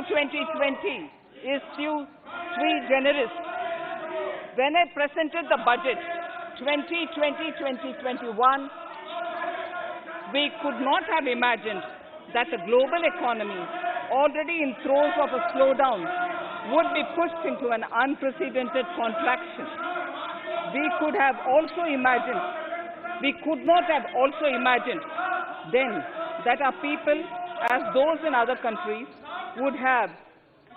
2020 is sui generis. When I presented the budget 2020-2021, we could not have imagined that the global economy, already in throes of a slowdown, would be pushed into an unprecedented contraction. We could not have also imagined then that our people, as those in other countries, would have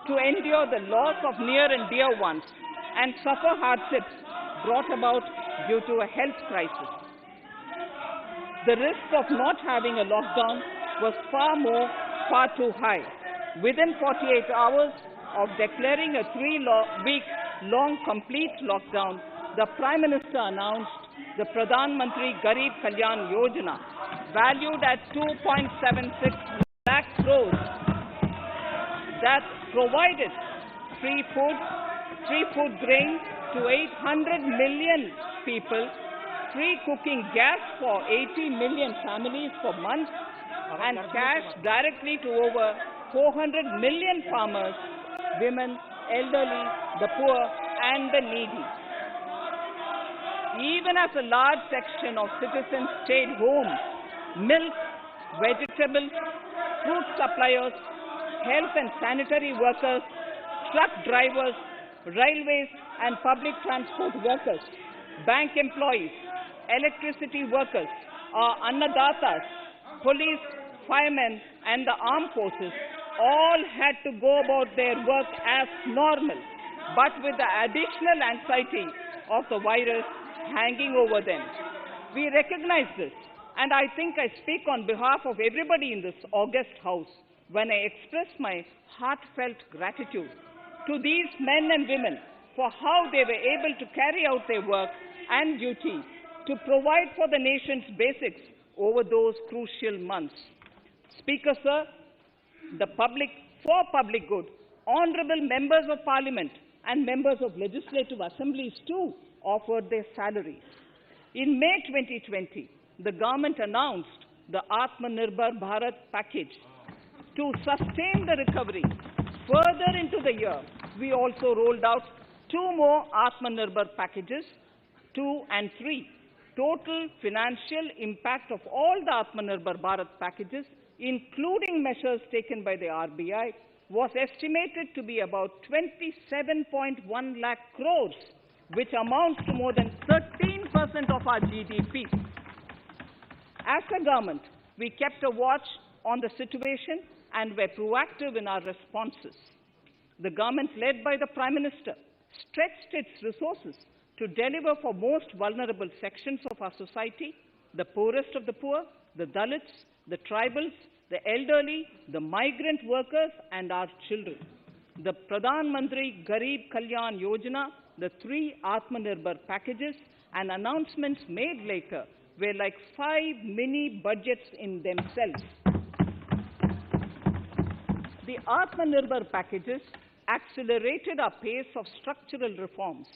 to endure the loss of near and dear ones and suffer hardships brought about due to a health crisis. The risk of not having a lockdown was far too high. Within 48 hours of declaring a 3-week-long complete lockdown, the Prime Minister announced the Pradhan Mantri Garib Kalyan Yojana, valued at 2.76 lakh crores, that provided free food grain to 800 million people, free cooking gas for 80 million families for months, and cash directly to over 400 million farmers, women, elderly, the poor, and the needy. Even as a large section of citizens stayed home, milk, vegetables, fruit suppliers, health and sanitary workers, truck drivers, railways and public transport workers, bank employees, electricity workers, our annadatas, police, firemen and the armed forces all had to go about their work as normal, but with the additional anxiety of the virus hanging over them. We recognize this, and I think I speak on behalf of everybody in this august house when I express my heartfelt gratitude to these men and women for how they were able to carry out their work and duty to provide for the nation's basics over those crucial months. Speaker, sir, for public good, honorable members of parliament and members of legislative assemblies too offered their salaries. In May 2020, the government announced the Atmanirbhar Bharat package. To sustain the recovery further into the year, we also rolled out 2 more Atmanirbhar packages, 2 and 3. Total financial impact of all the Atmanirbhar Bharat packages, including measures taken by the RBI, was estimated to be about 27.1 lakh crores, which amounts to more than 13% of our GDP. As a government, we kept a watch on the situation and were proactive in our responses. The government, led by the Prime Minister, stretched its resources to deliver for most vulnerable sections of our society, the poorest of the poor, the Dalits, the tribals, the elderly, the migrant workers, and our children. The Pradhan Mantri Garib Kalyan Yojana, the 3 Atmanirbhar packages, and announcements made later were like 5 mini budgets in themselves. The Atmanirbhar packages accelerated our pace of structural reforms,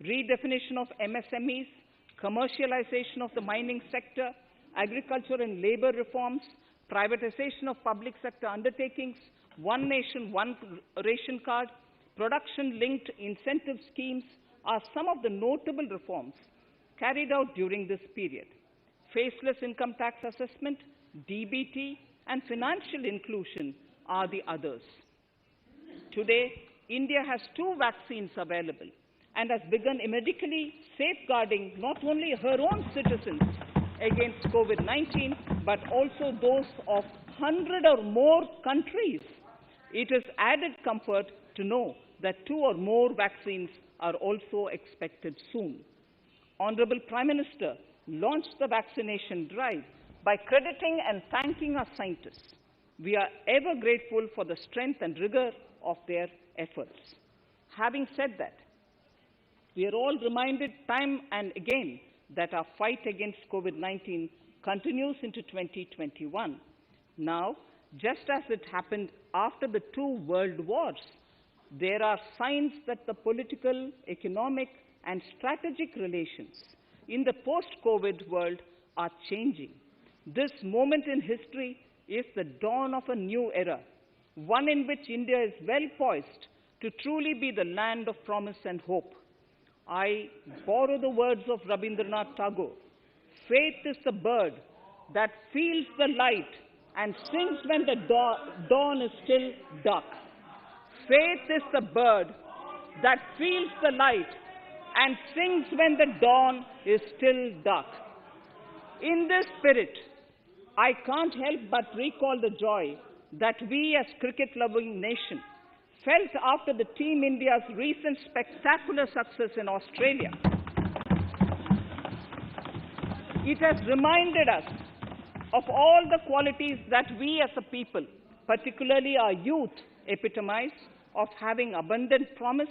redefinition of MSMEs, commercialization of the mining sector, agriculture and labor reforms, privatization of public sector undertakings, One Nation, One Ration Card, production-linked incentive schemes are some of the notable reforms carried out during this period. Faceless income tax assessment, DBT, and financial inclusion are the others. Today, India has 2 vaccines available and has begun medically safeguarding not only her own citizens against COVID-19, but also those of 100 or more countries. It is added comfort to know that 2 or more vaccines are also expected soon. Honorable Prime Minister launched the vaccination drive by crediting and thanking our scientists. We are ever grateful for the strength and rigor of their efforts. Having said that, we are all reminded time and again that our fight against COVID-19 continues into 2021. Now, just as it happened after the 2 world wars, there are signs that the political, economic, and strategic relations in the post-COVID world are changing. This moment in history is the dawn of a new era, one in which India is well poised to truly be the land of promise and hope. I borrow the words of Rabindranath Tagore. Faith is the bird that feels the light and sings when the dawn is still dark. Faith is the bird that feels the light and sings when the dawn is still dark. In this spirit, I can't help but recall the joy that we as cricket-loving nation felt after the Team India's recent spectacular success in Australia. It has reminded us of all the qualities that we as a people, particularly our youth, epitomize of having abundant promise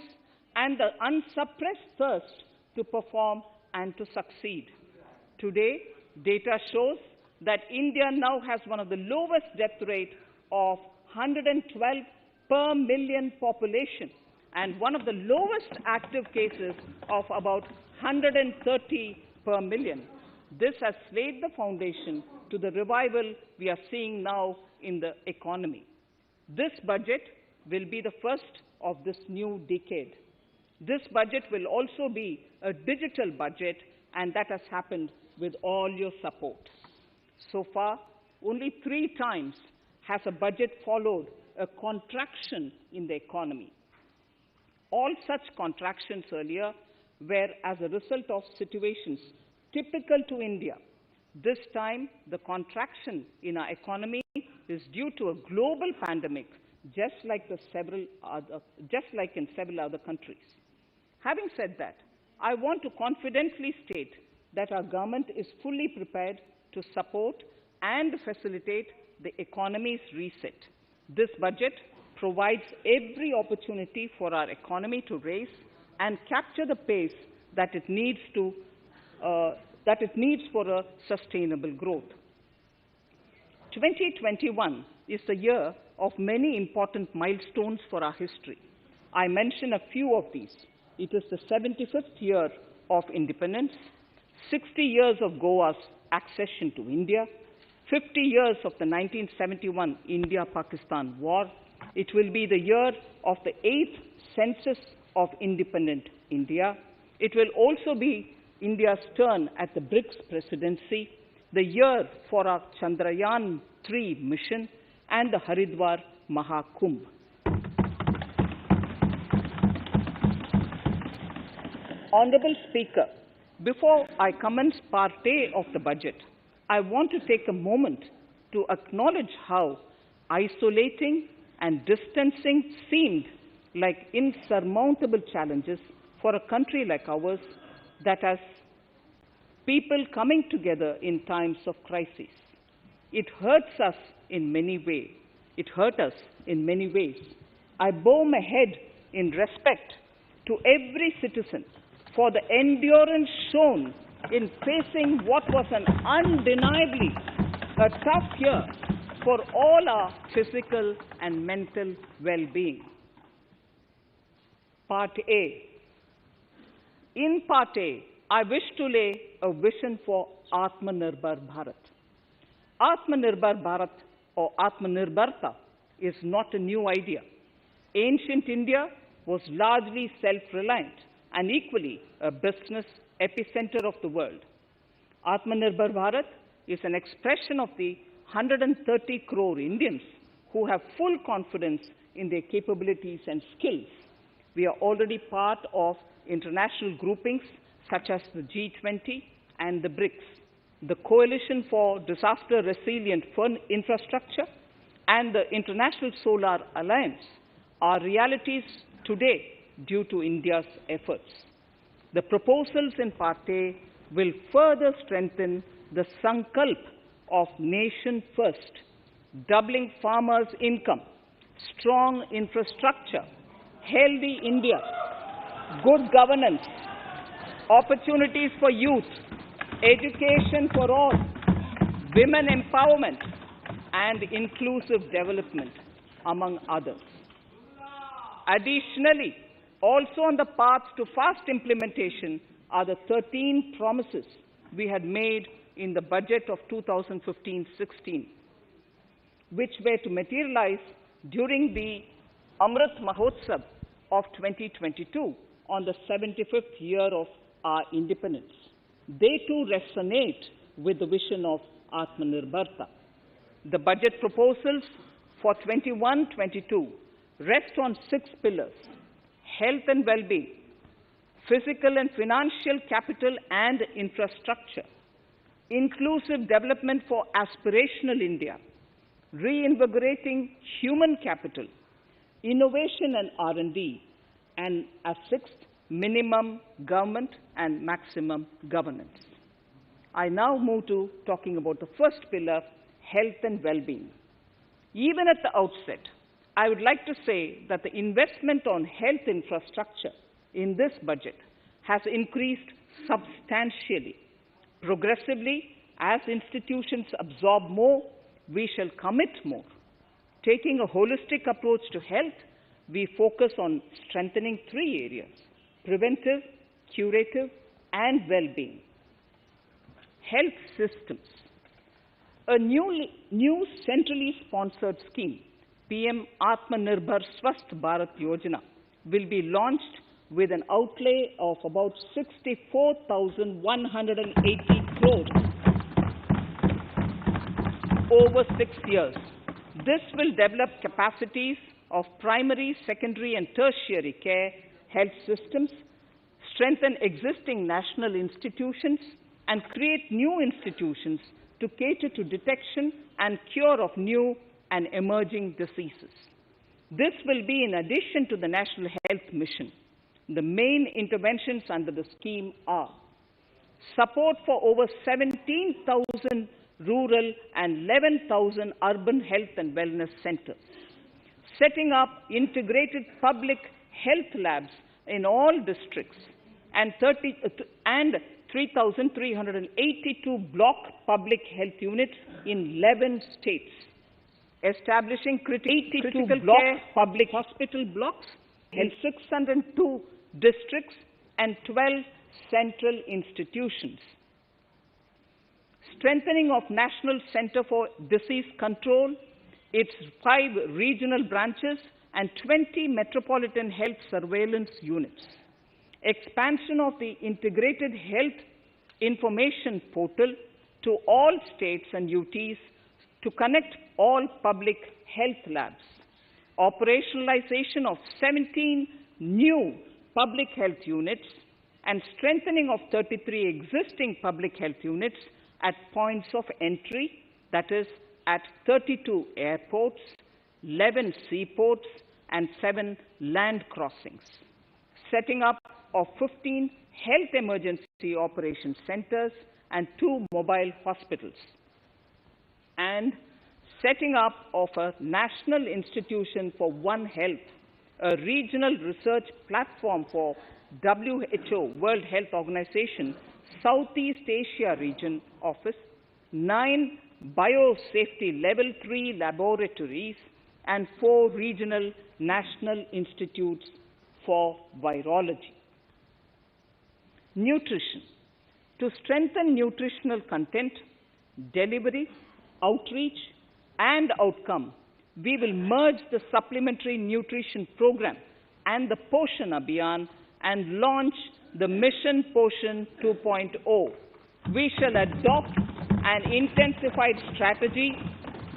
and the unsuppressed thirst to perform and to succeed. Today, data shows that India now has one of the lowest death rate of 112 per million population and one of the lowest active cases of about 130 per million. This has laid the foundation to the revival we are seeing now in the economy. This budget will be the first of this new decade. This budget will also be a digital budget, and that has happened with all your support. So far, only 3 times has a budget followed a contraction in the economy. All such contractions earlier were as a result of situations typical to India. This time, the contraction in our economy is due to a global pandemic, just like in several other countries. Having said that, I want to confidently state that our government is fully prepared to support and facilitate the economy's reset. This budget provides every opportunity for our economy to raise and capture the pace that it needs for a sustainable growth. 2021 is the year of many important milestones for our history. I mention a few of these. It is the 75th year of independence, 60 years of Goa's accession to India, 50 years of the 1971 India-Pakistan War. It will be the year of the 8th census of independent India. It will also be India's turn at the BRICS presidency, the year for our Chandrayaan-3 mission, and the Haridwar Mahakumbh. Honorable Speaker, before I commence Part A of the budget, I want to take a moment to acknowledge how isolating and distancing seemed like insurmountable challenges for a country like ours that has people coming together in times of crisis. It hurts us in many ways. It hurt us in many ways. I bow my head in respect to every citizen for the endurance shown in facing what was an undeniably a tough year for all our physical and mental well-being. Part A. In Part A, I wish to lay a vision for Atmanirbhar Bharat. Atmanirbhar Bharat or Atmanirbharta is not a new idea. Ancient India was largely self-reliant and equally a business epicenter of the world. Atmanirbhar Bharat is an expression of the 130 crore Indians who have full confidence in their capabilities and skills. We are already part of international groupings such as the G20 and the BRICS, the Coalition for Disaster Resilient Infrastructure, and the International Solar Alliance are realities today due to India's efforts. The proposals in Part A will further strengthen the sankalp of nation first, doubling farmers' income, strong infrastructure, healthy India, good governance, opportunities for youth, education for all, women empowerment, and inclusive development, among others. Additionally, also on the path to fast implementation are the 13 promises we had made in the budget of 2015-16, which were to materialize during the Amrit Mahotsav of 2022 on the 75th year of our independence. They too resonate with the vision of Atmanirbharta. The budget proposals for 21-22 rest on 6 pillars: health and well-being, physical and financial capital and infrastructure, inclusive development for aspirational India, reinvigorating human capital, innovation and R&D, and as 6th, minimum government and maximum governance. I now move to talking about the first pillar, health and well-being. Even at the outset, I would like to say that the investment on health infrastructure in this budget has increased substantially. Progressively, as institutions absorb more, we shall commit more. Taking a holistic approach to health, we focus on strengthening 3 areas: preventive, curative, and well-being. Health systems. A new centrally sponsored scheme, PM Atmanirbhar Swasth Bharat Yojana, will be launched with an outlay of about 64,180 crores over 6 years. This will develop capacities of primary, secondary, and tertiary care health systems, strengthen existing national institutions, and create new institutions to cater to detection and cure of new and emerging diseases. This will be in addition to the National Health Mission. The main interventions under the scheme are support for over 17,000 rural and 11,000 urban health and wellness centers, setting up integrated public health labs in all districts, and 3,382 block public health units in 11 states, establishing critical care public hospital blocks in 602 districts and 12 central institutions, strengthening of National Center for Disease Control, its 5 regional branches and 20 metropolitan health surveillance units, expansion of the integrated health information portal to all states and UTs to connect all public health labs, operationalization of 17 new public health units, and strengthening of 33 existing public health units at points of entry, that is, at 32 airports, 11 seaports, and 7 land crossings, setting up of 15 health emergency operations centers and 2 mobile hospitals, and setting up of a National Institution for One Health, a regional research platform for WHO, World Health Organization, Southeast Asia Region Office, 9 biosafety level 3 laboratories, and 4 regional national institutes for virology. Nutrition. To strengthen nutritional content, delivery, outreach, and outcome, we will merge the supplementary nutrition program and the Poshan Abhiyan and launch the Mission Poshan 2.0. We shall adopt an intensified strategy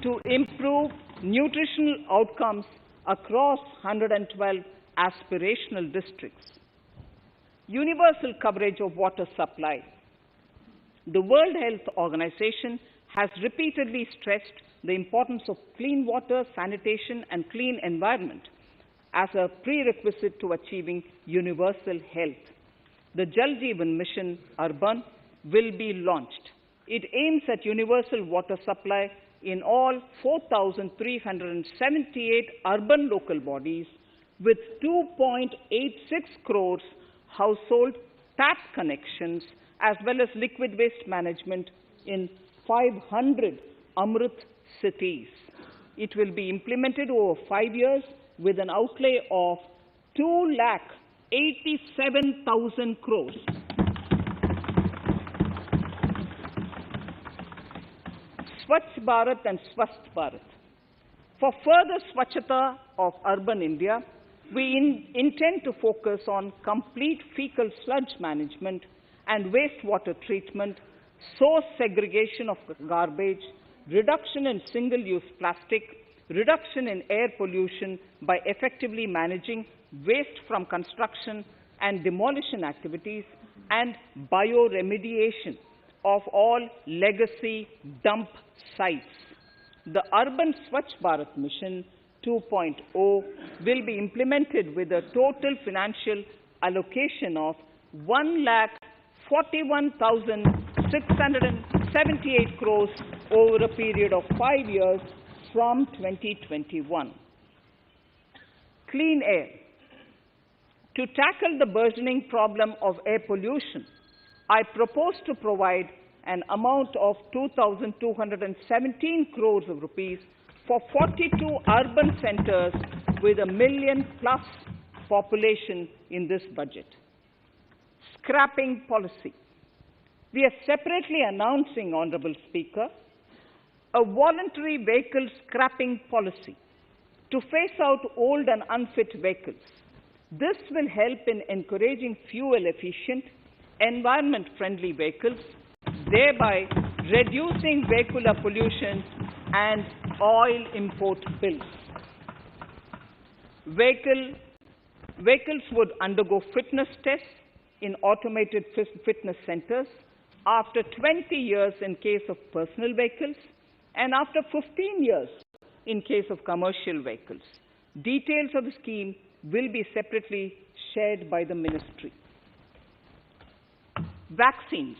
to improve nutritional outcomes across 112 aspirational districts. Universal coverage of water supply. The World Health Organization has repeatedly stressed the importance of clean water, sanitation, and clean environment as a prerequisite to achieving universal health. The Jal Jeevan Mission Urban will be launched. It aims at universal water supply in all 4,378 urban local bodies with 2.86 crores household tap connections, as well as liquid waste management in 500 Amrit cities. It will be implemented over 5 years with an outlay of 2,87,000 crores. Swachh Bharat and Swasth Bharat. For further Swachhata of urban India, we intend to focus on complete fecal sludge management and wastewater treatment, source segregation of garbage, reduction in single-use plastic, reduction in air pollution by effectively managing waste from construction and demolition activities, and bioremediation of all legacy dump sites. The Urban Swachh Bharat Mission 2.0 will be implemented with a total financial allocation of 1,41,678 crores over a period of 5 years from 2021. Clean air. To tackle the burgeoning problem of air pollution, I propose to provide an amount of 2,217 crores of rupees for 42 urban centers with a million-plus population in this budget. Scrapping policy. We are separately announcing, Honorable Speaker, a voluntary vehicle scrapping policy to phase out old and unfit vehicles. This will help in encouraging fuel-efficient, environment-friendly vehicles, thereby reducing vehicular pollution and oil import bills. Vehicles would undergo fitness tests in automated fitness centers after 20 years in case of personal vehicles and after 15 years in case of commercial vehicles. Details of the scheme will be separately shared by the ministry. Vaccines.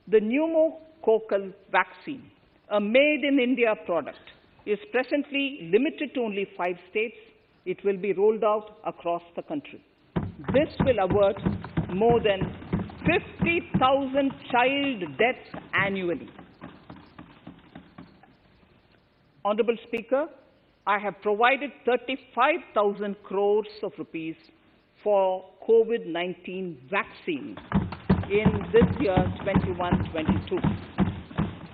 The pneumococcal vaccine, a made-in-India product, is presently limited to only 5 states. It will be rolled out across the country. This will avert more than 50,000 child deaths annually. Honorable Speaker, I have provided 35,000 crores of rupees for COVID-19 vaccine in this year 21-22.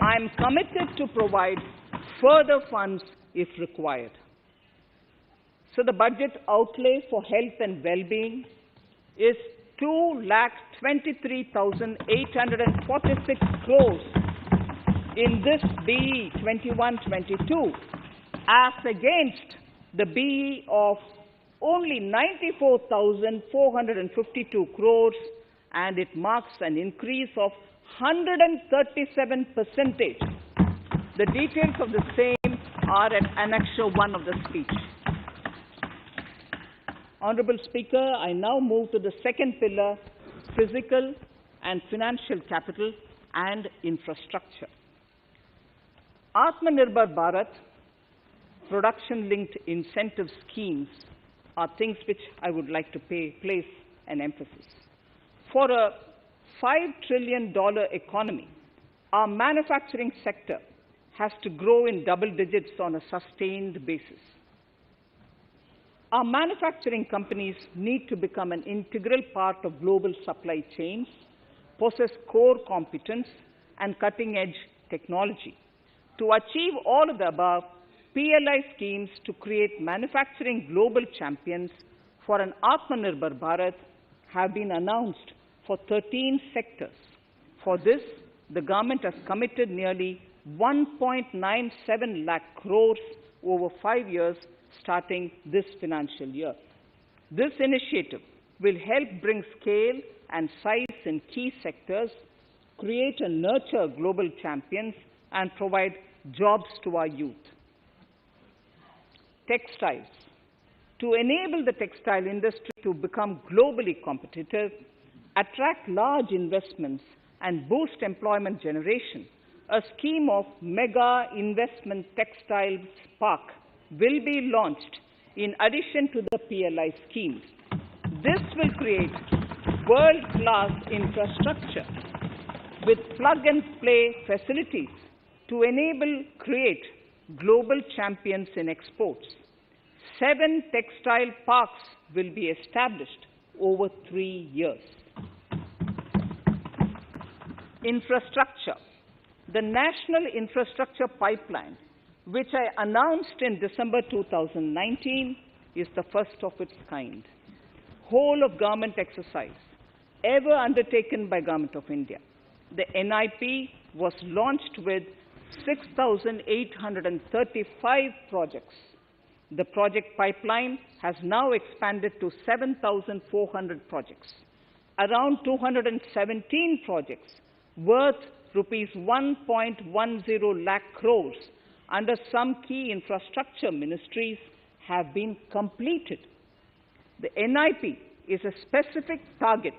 I am committed to provide further funds if required. So the budget outlay for health and well-being is 2,23,846 crores in this BE 21-22, as against the BE of only 94,452 crores, and it marks an increase of 137%. The details of the same are at Annexure 1 of the speech. Honorable Speaker, I now move to the second pillar, physical and financial capital and infrastructure. Atmanirbhar Bharat, production-linked incentive schemes are things which I would like to place an emphasis. For a $5 trillion economy, our manufacturing sector has to grow in double digits on a sustained basis. Our manufacturing companies need to become an integral part of global supply chains, possess core competence and cutting-edge technology. To achieve all of the above, PLI schemes to create manufacturing global champions for an Atmanirbhar Bharat have been announced for 13 sectors. For this, the government has committed nearly 1.97 lakh crores over 5 years starting this financial year. This initiative will help bring scale and size in key sectors, create and nurture global champions, and provide jobs to our youth. Textiles. To enable the textile industry to become globally competitive, attract large investments, and boost employment generation, a scheme of Mega Investment Textiles Park will be launched in addition to the PLI schemes. This will create world-class infrastructure with plug-and-play facilities to create global champions in exports. 7 textile parks will be established over 3 years. Infrastructure. The National Infrastructure Pipeline which I announced in December 2019, is the first of its kind. Whole of government exercise ever undertaken by Government of India. The NIP was launched with 6,835 projects. The project pipeline has now expanded to 7,400 projects. Around 217 projects worth rupees 1.10 lakh crores under some key infrastructure ministries have been completed. The NIP is a specific target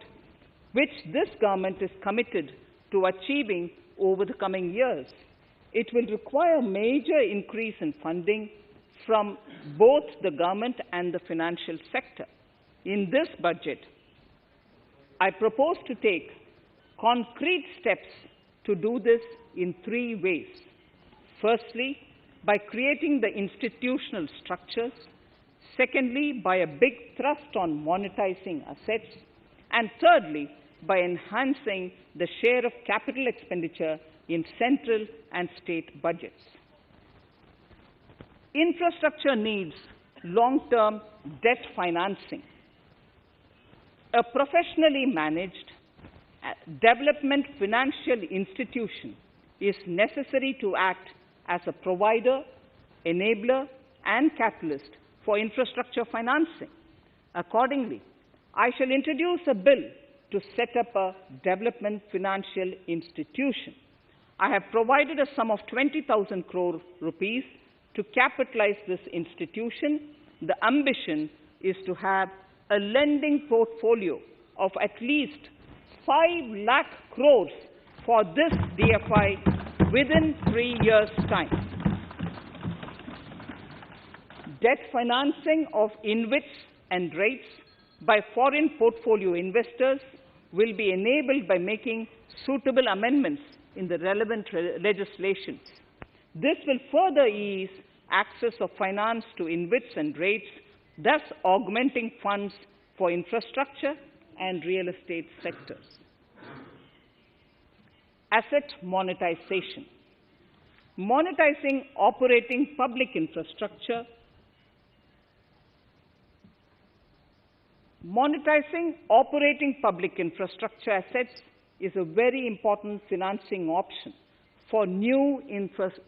which this government is committed to achieving over the coming years. It will require major increase in funding from both the government and the financial sector. In this budget, I propose to take concrete steps to do this in 3 ways. Firstly, by creating the institutional structures. Secondly, by a big thrust on monetizing assets. And thirdly, by enhancing the share of capital expenditure in central and state budgets. Infrastructure needs long-term debt financing. A professionally managed development financial institution is necessary to act as a provider, enabler, and catalyst for infrastructure financing. Accordingly, I shall introduce a bill to set up a development financial institution. I have provided a sum of 20,000 crore rupees to capitalize this institution. The ambition is to have a lending portfolio of at least 5 lakh crores for this DFI within 3 years' time. Debt financing of InvITs and rates by foreign portfolio investors will be enabled by making suitable amendments in the relevant legislations. This will further ease access of finance to InvITs and rates, thus augmenting funds for infrastructure and real estate sectors. Asset monetization. Monetizing operating public infrastructure. Monetizing operating public infrastructure assets is a very important financing option for new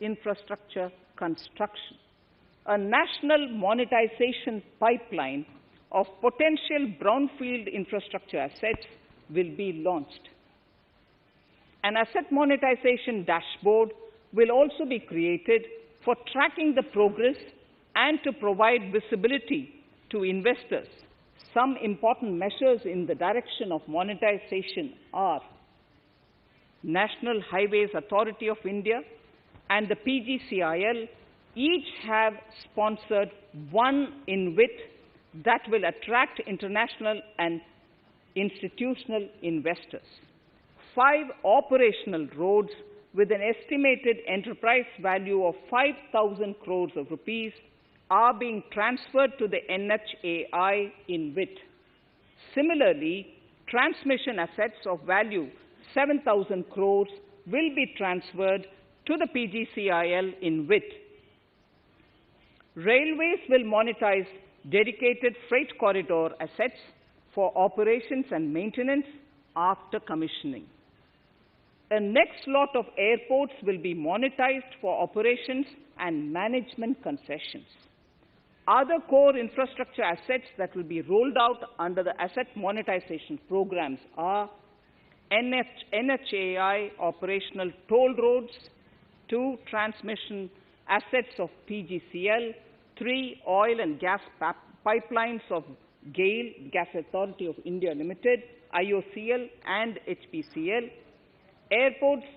infrastructure construction. A national monetization pipeline of potential brownfield infrastructure assets will be launched. An asset monetization dashboard will also be created for tracking the progress and to provide visibility to investors. Some important measures in the direction of monetization are National Highways Authority of India and the PGCIL each have sponsored one InvIT that will attract international and institutional investors. 5 operational roads with an estimated enterprise value of 5,000 crores of rupees are being transferred to the NHAI InvIT. Similarly, transmission assets of value 7,000 crores will be transferred to the PGCIL InvIT. Railways will monetize dedicated freight corridor assets for operations and maintenance after commissioning. A next lot of airports will be monetized for operations and management concessions. Other core infrastructure assets that will be rolled out under the asset monetization programs are NHAI operational toll roads, 2 transmission assets of PGCL, 3 oil and gas pipelines of GAIL, Gas Authority of India Limited, IOCL and HPCL, Airports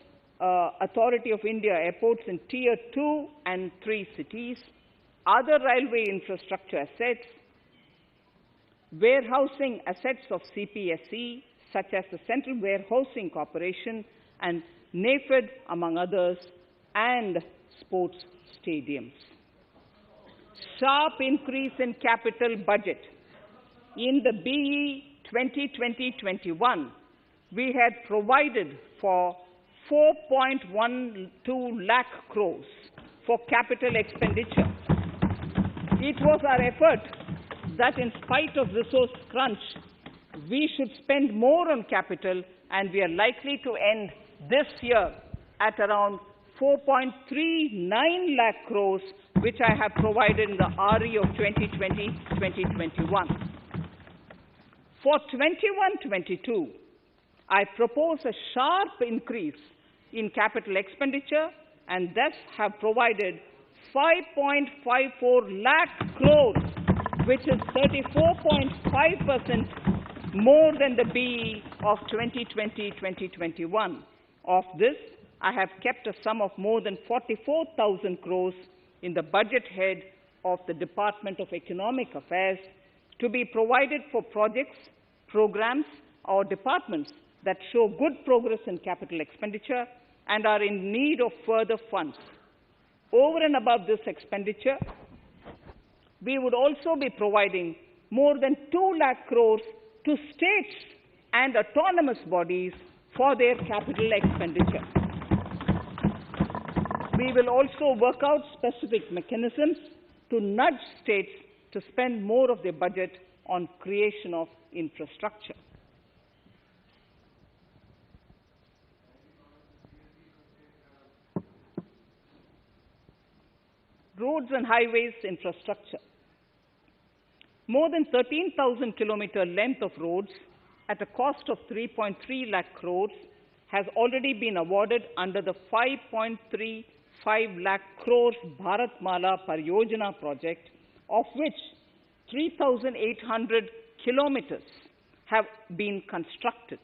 Authority of India airports in Tier 2 and 3 cities, other railway infrastructure assets, warehousing assets of CPSE, such as the Central Warehousing Corporation and NAFED, among others, and sports stadiums. Sharp increase in capital budget. In the BE 2020-21, we had provided for 4.12 lakh crores for capital expenditure. It was our effort that in spite of resource crunch, we should spend more on capital, and we are likely to end this year at around 4.39 lakh crores, which I have provided in the RE of 2020-2021. For 21-22, I propose a sharp increase in capital expenditure and thus have provided 5.54 lakh crores, which is 34.5% more than the BE of 2020-2021. Of this, I have kept a sum of more than 44,000 crores in the budget head of the Department of Economic Affairs to be provided for projects, programs, or departments that show good progress in capital expenditure and are in need of further funds. Over and above this expenditure, we would also be providing more than 2 lakh crores to states and autonomous bodies for their capital expenditure. We will also work out specific mechanisms to nudge states to spend more of their budget on creation of infrastructure. Roads and highways infrastructure. More than 13,000 kilometer length of roads at a cost of 3.3 lakh crores has already been awarded under the 5.35 lakh crores Bharatmala Pariyojana project, of which 3,800 kilometers have been constructed.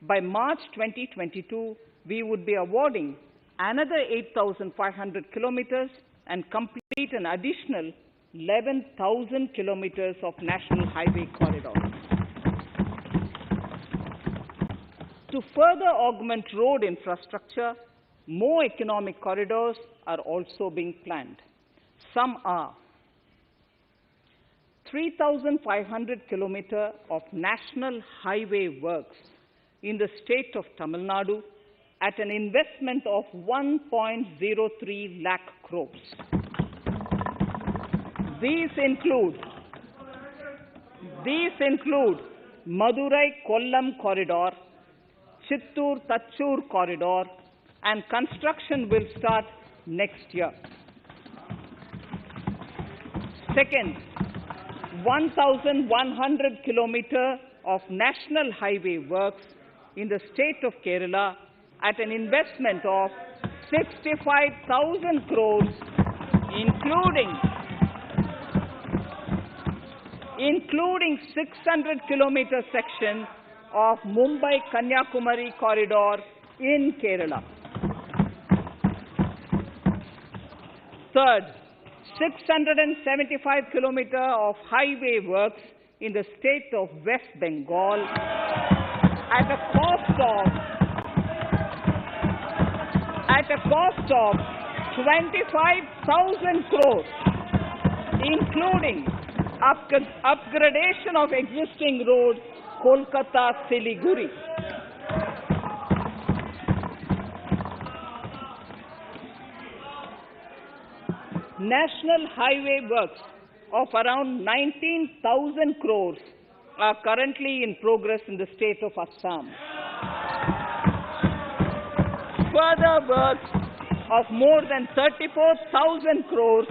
By March 2022, we would be awarding another 8,500 kilometers and complete an additional 11,000 kilometers of national highway corridors. To further augment road infrastructure, more economic corridors are also being planned. Some are 3,500 kilometers of national highway works in the state of Tamil Nadu at an investment of 1.03 lakh crores. These include Madurai-Kollam corridor, Chittoor-Tachur corridor, and construction will start next year. Second, 1,100 kilometers of national highway works in the state of Kerala at an investment of 65,000 crores, including 600 kilometer section of Mumbai-Kanyakumari corridor in Kerala. Third, 675 kilometers of highway works in the state of West Bengal at a cost of 25,000 crores, including upgradation of existing road Kolkata-Siliguri. National highway works of around 19,000 crores are currently in progress in the state of Assam. Further works of more than 34,000 crores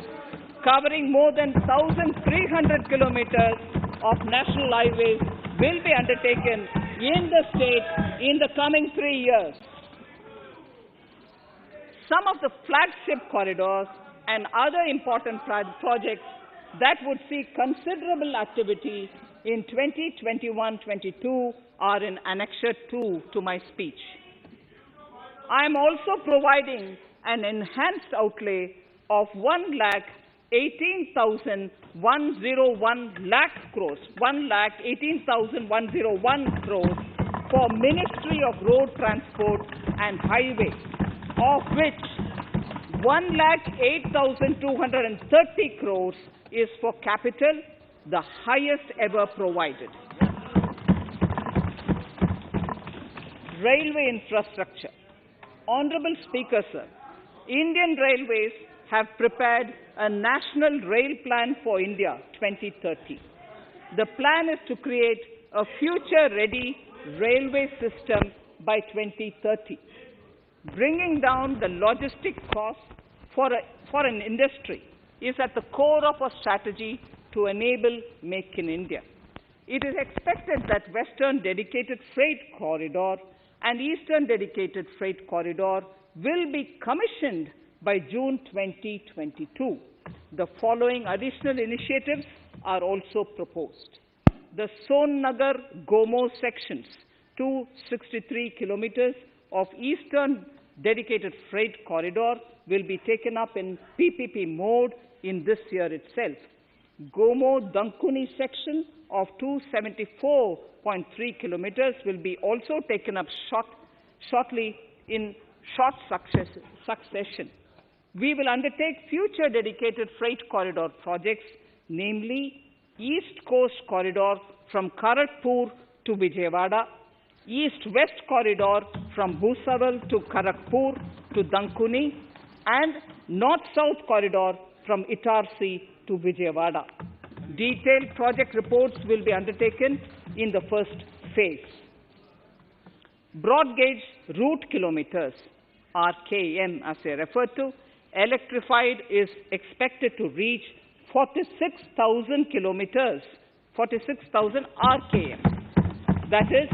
covering more than 1,300 kilometers of national highways will be undertaken in the state in the coming 3 years. Some of the flagship corridors and other important projects that would see considerable activity in 2021-22 are in Annexure 2 to my speech. I am also providing an enhanced outlay of 1,18,101 lakh crores, 1,18,101 crores for Ministry of Road Transport and Highways, of which 1,08,230 crores is for capital, the highest ever provided. Railway infrastructure. Honorable Speaker, sir, Indian Railways have prepared a National Rail Plan for India 2030. The plan is to create a future-ready railway system by 2030. Bringing down the logistic costs for an industry is at the core of our strategy to enable Make in India. It is expected that Western Dedicated Freight Corridor and Eastern Dedicated Freight Corridor will be commissioned by June 2022. The following additional initiatives are also proposed. The Sonnagar-Gomo sections, 263 kilometers of Eastern Dedicated Freight Corridor, will be taken up in PPP mode in this year itself. Gomo-Dankuni section of 274.3 kilometers will be also taken up shortly in short succession. We will undertake future dedicated freight corridor projects, namely East Coast Corridor from Kharagpur to Vijayawada, East-West Corridor from Bhusaval to Kharagpur to Dankuni, and North-South Corridor from Itarsi to Vijayawada. Detailed project reports will be undertaken in the first phase. Broad gauge route kilometers, RKM as I referred to, electrified is expected to reach 46,000 kilometers, 46,000 RKM. That is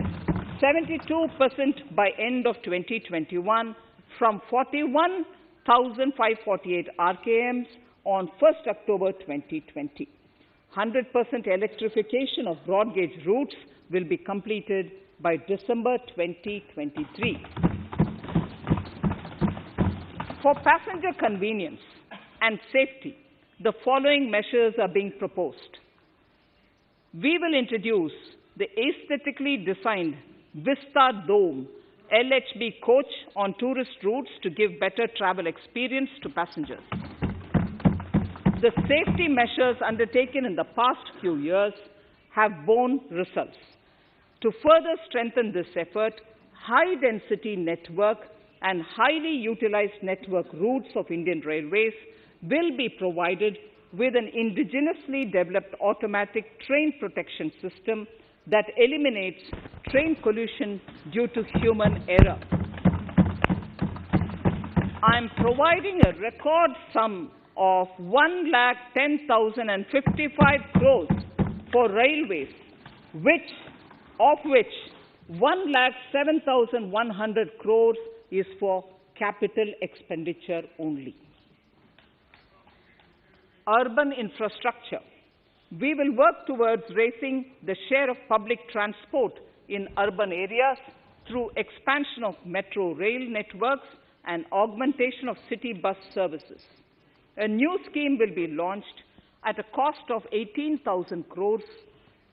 72% by end of 2021 from 41,548 RKMs on 1st October 2020. 100% electrification of broad gauge routes will be completed by December 2023. For passenger convenience and safety, the following measures are being proposed. We will introduce the aesthetically designed Vista Dome LHB coach on tourist routes to give better travel experience to passengers. The safety measures undertaken in the past few years have borne results. To further strengthen this effort, high-density network and highly utilized network routes of Indian Railways will be provided with an indigenously developed automatic train protection system that eliminates train collision due to human error. I am providing a record sum of 1,10,055 crores for railways, of which 1,07,100 crores is for capital expenditure only. Urban infrastructure. We will work towards raising the share of public transport in urban areas through expansion of metro rail networks and augmentation of city bus services. A new scheme will be launched at a cost of 18,000 crores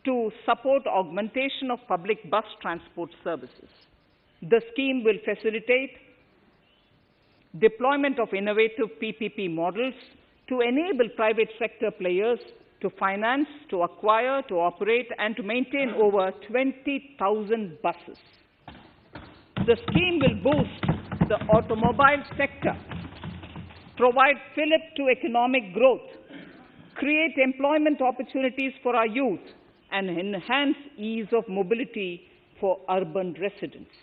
to support augmentation of public bus transport services. The scheme will facilitate deployment of innovative PPP models to enable private sector players to finance, to acquire, to operate, and to maintain over 20,000 buses. The scheme will boost the automobile sector, provide fillip to economic growth, create employment opportunities for our youth, and enhance ease of mobility for urban residents.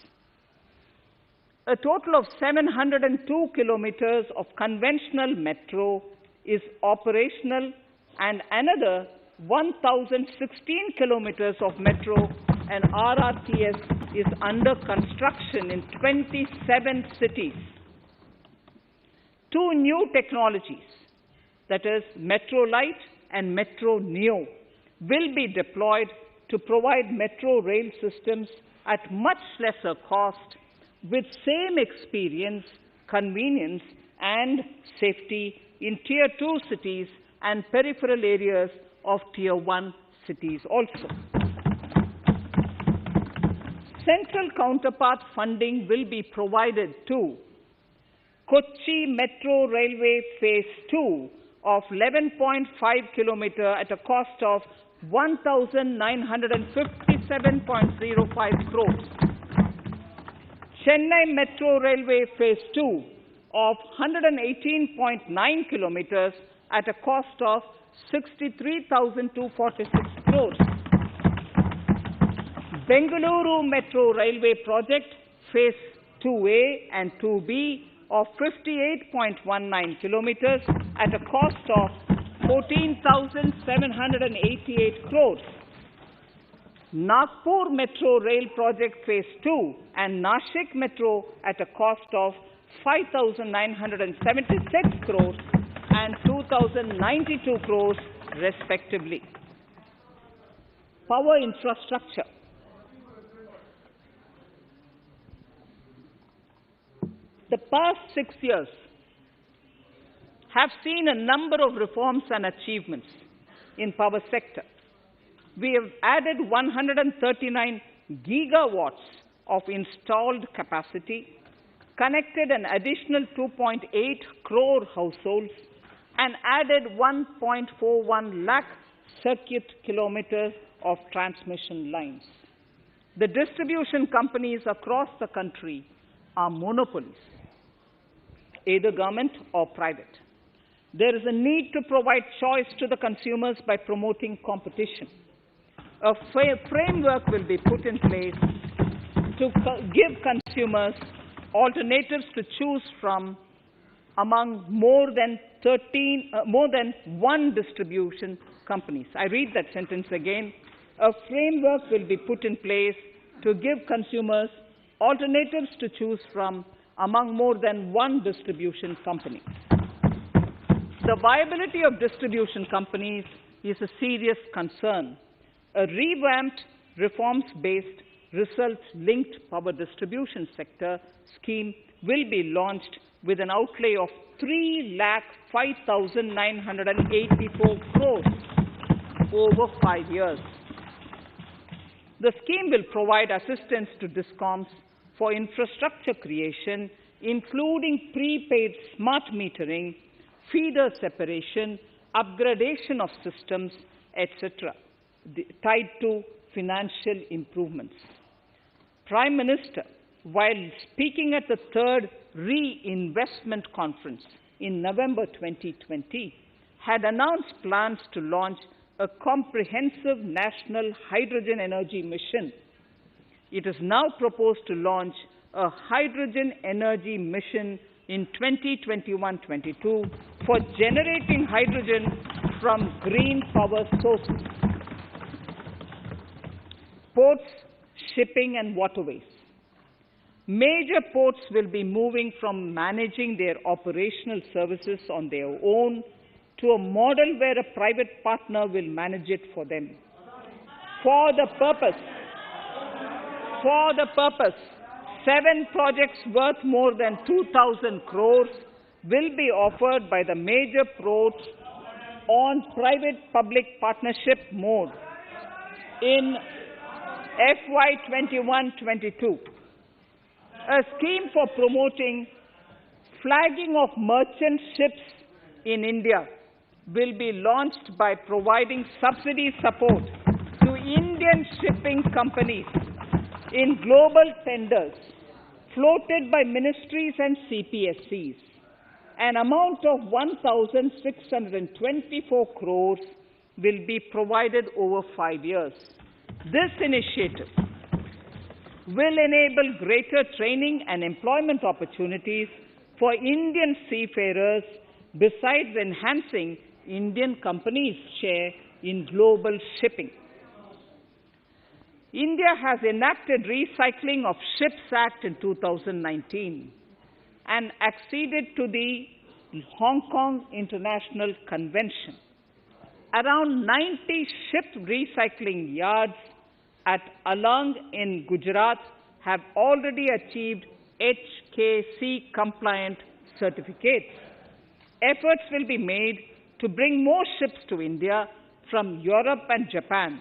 A total of 702 kilometers of conventional metro is operational, and another 1,016 kilometers of metro and RRTS is under construction in 27 cities. Two new technologies, that is Metro Light and Metro Neo, will be deployed to provide metro rail systems at much lesser cost with same experience, convenience, and safety in Tier 2 cities and peripheral areas of Tier 1 cities also. Central counterpart funding will be provided to Kochi Metro Railway Phase 2 of 11.5 kilometer at a cost of 1,957.05 crores. Chennai Metro Railway Phase 2, of 118.9 kilometers at a cost of 63,246 crores. Bengaluru Metro Railway Project Phase 2A and 2B of 58.19 kilometers at a cost of 14,788 crores. Nagpur Metro Rail Project Phase 2 and Nashik Metro at a cost of 5,976 crores and 2,092 crores respectively. Power infrastructure. The past 6 years have seen a number of reforms and achievements in power sector. We have added 139 gigawatts of installed capacity, connected an additional 2.8 crore households, and added 1.41 lakh circuit kilometers of transmission lines. The distribution companies across the country are monopolies, either government or private. There is a need to provide choice to the consumers by promoting competition. A framework will be put in place to give consumers alternatives to choose from among more than one distribution companies. I read that sentence again. A framework will be put in place to give consumers alternatives to choose from among more than one distribution company. The viability of distribution companies is a serious concern. A revamped, reforms-based, results-linked power distribution sector scheme will be launched with an outlay of 3,05,984 crores over 5 years. The scheme will provide assistance to DISCOMs for infrastructure creation, including prepaid smart metering, feeder separation, upgradation of systems, etc., tied to financial improvements. Prime Minister, while speaking at the third Reinvestment Conference in November 2020, had announced plans to launch a comprehensive national hydrogen energy mission. It is now proposed to launch a hydrogen energy mission in 2021-22 for generating hydrogen from green power sources. Ports, shipping and waterways. Major ports will be moving from managing their operational services on their own to a model where a private partner will manage it for them. For the purpose, 7 projects worth more than 2,000 crores will be offered by the major ports on private-public partnership mode in FY 21-22. A scheme for promoting flagging of merchant ships in India will be launched by providing subsidy support to Indian shipping companies in global tenders floated by ministries and CPSCs. An amount of 1,624 crores will be provided over 5 years. This initiative will enable greater training and employment opportunities for Indian seafarers, besides enhancing Indian companies' share in global shipping. India has enacted Recycling of Ships Act in 2019 and acceded to the Hong Kong International Convention. Around 90 ship recycling yards at Alang in Gujarat have already achieved HKC-compliant certificates. Efforts will be made to bring more ships to India from Europe and Japan.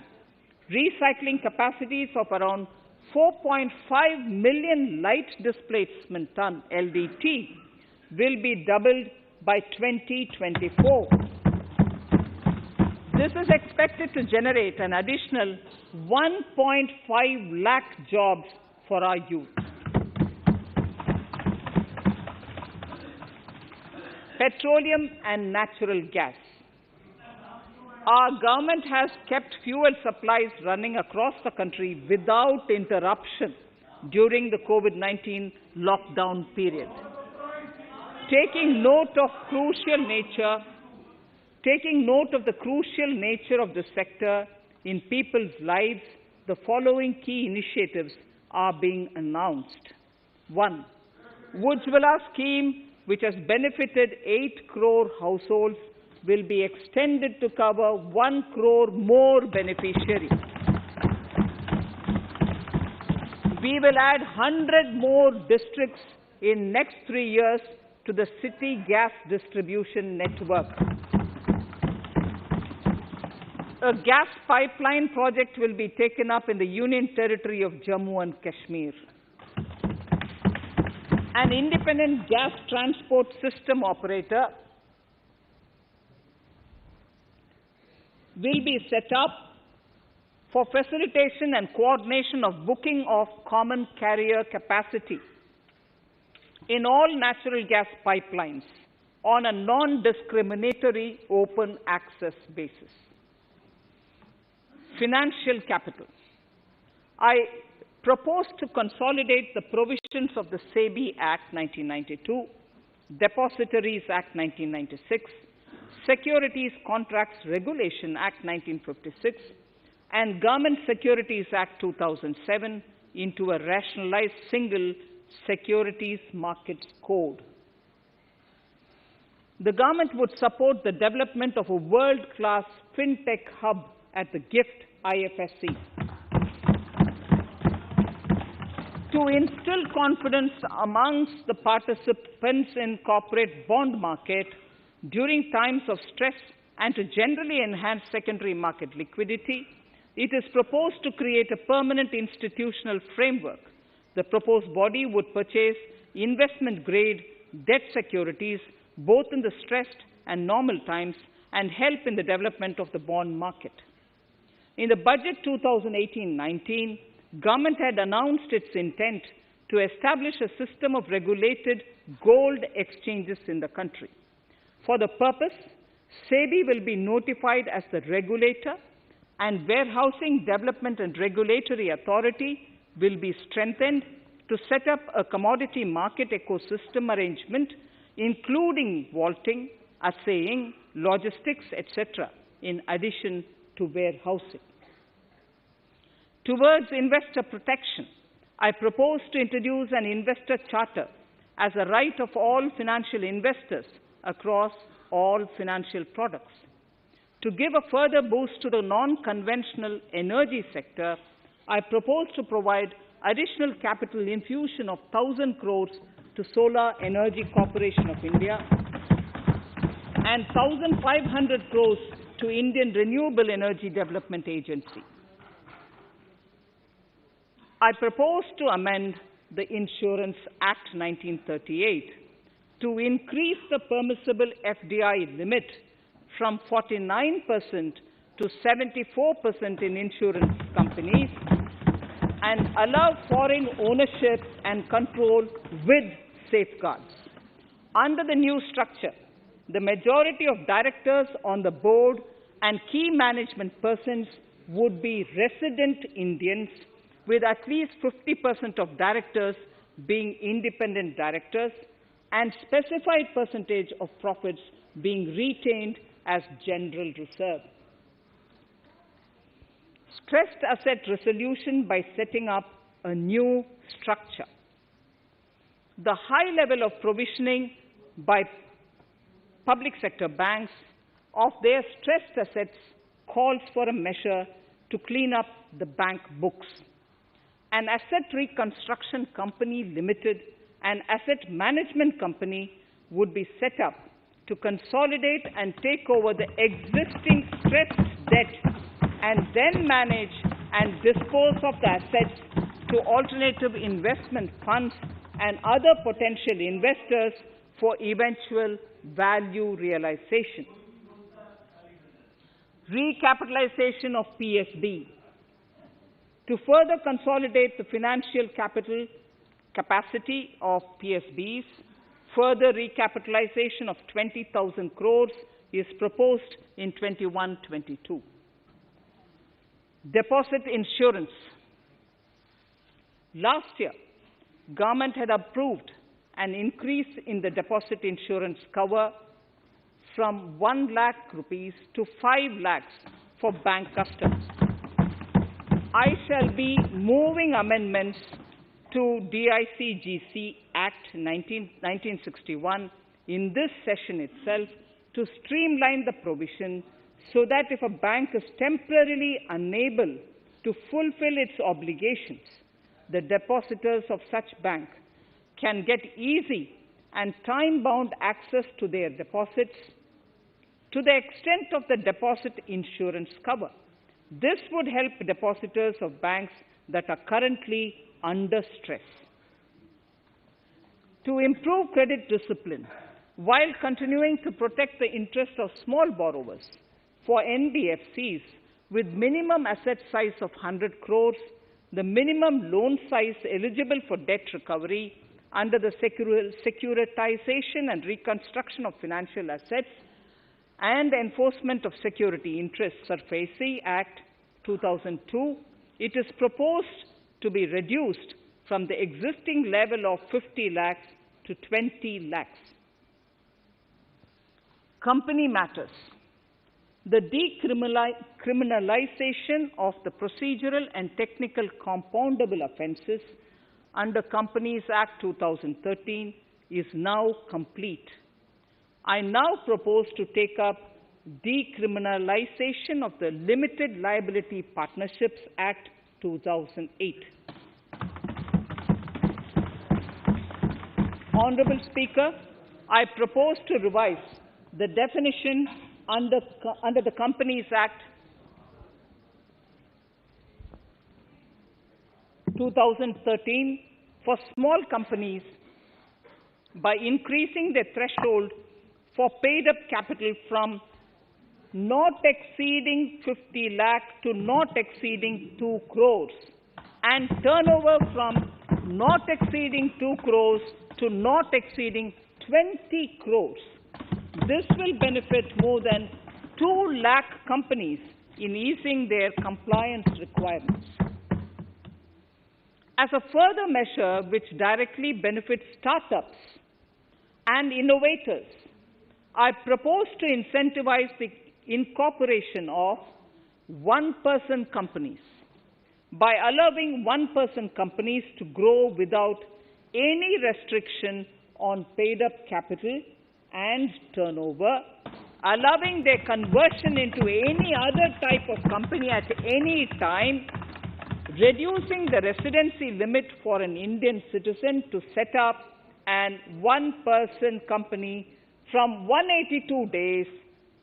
Recycling capacities of around 4.5 million light displacement ton LDT will be doubled by 2024. This is expected to generate an additional 1.5 lakh jobs for our youth. Petroleum and natural gas. Our government has kept fuel supplies running across the country without interruption during the COVID-19 lockdown period. Taking note of the crucial nature of the sector in people's lives, the following key initiatives are being announced. 1. Ujjwala scheme, which has benefited 8 crore households, will be extended to cover 1 crore more beneficiaries. We will add 100 more districts in next 3 years to the city gas distribution network. A gas pipeline project will be taken up in the Union Territory of Jammu and Kashmir. An independent gas transport system operator will be set up for facilitation and coordination of booking of common carrier capacity in all natural gas pipelines on a non-discriminatory open access basis. Financial capital. I propose to consolidate the provisions of the SEBI Act 1992, Depositories Act 1996, Securities Contracts Regulation Act 1956, and Government Securities Act 2007 into a rationalized single securities markets code. The government would support the development of a world-class fintech hub at the GIFT IFSC. To instill confidence amongst the participants in corporate bond market during times of stress and to generally enhance secondary market liquidity, it is proposed to create a permanent institutional framework. The proposed body would purchase investment-grade debt securities both in the stressed and normal times and help in the development of the bond market. In the budget 2018-19, government had announced its intent to establish a system of regulated gold exchanges in the country. For the purpose, SEBI will be notified as the regulator, and Warehousing Development and Regulatory Authority will be strengthened to set up a commodity market ecosystem arrangement, including vaulting, assaying, logistics, etc., in addition to warehousing. Towards investor protection, I propose to introduce an investor charter as a right of all financial investors across all financial products. To give a further boost to the non-conventional energy sector, I propose to provide additional capital infusion of 1,000 crores to Solar Energy Corporation of India and 1,500 crores to Indian Renewable Energy Development Agency. I propose to amend the Insurance Act 1938 to increase the permissible FDI limit from 49% to 74% in insurance companies and allow foreign ownership and control with safeguards. Under the new structure, the majority of directors on the board and key management persons would be resident Indians, with at least 50% of directors being independent directors and specified percentage of profits being retained as general reserve. Stressed asset resolution by setting up a new structure. The high level of provisioning by public sector banks of their stressed assets calls for a measure to clean up the bank books. An asset reconstruction company limited, an asset management company would be set up to consolidate and take over the existing stressed debt and then manage and dispose of the assets to alternative investment funds and other potential investors for eventual value realization. Recapitalization of PSB. To further consolidate the financial capital capacity of PSBs, Further recapitalization of 20,000 crores is proposed in 21-22. Deposit insurance. Last year, government had approved an increase in the deposit insurance cover from 1 lakh rupees to 5 lakhs for bank customers. I shall be moving amendments to DICGC Act 1961 in this session itself to streamline the provision so that if a bank is temporarily unable to fulfill its obligations, the depositors of such bank can get easy and time-bound access to their deposits to the extent of the deposit insurance cover. This would help depositors of banks that are currently under stress. To improve credit discipline, while continuing to protect the interests of small borrowers, for NBFCs with minimum asset size of 100 crores, the minimum loan size eligible for debt recovery under the Securitization and Reconstruction of Financial Assets and Enforcement of Security Interests SARFAESI Act 2002, it is proposed to be reduced from the existing level of 50 lakhs to 20 lakhs. Company matters. The decriminalization of the procedural and technical compoundable offences under Companies Act 2013 is now complete. I now propose to take up decriminalization of the Limited Liability Partnerships Act 2008. Honourable Speaker, I propose to revise the definition under the Companies Act 2013 for small companies by increasing the threshold for paid-up capital from not exceeding 50 lakh to not exceeding 2 crores and turnover from not exceeding 2 crores to not exceeding 20 crores. This will benefit more than 2 lakh companies in easing their compliance requirements. As a further measure which directly benefits startups and innovators, I propose to incentivize the incorporation of one-person companies by allowing one-person companies to grow without any restriction on paid-up capital and turnover, allowing their conversion into any other type of company at any time, reducing the residency limit for an Indian citizen to set up an one-person company from 182 days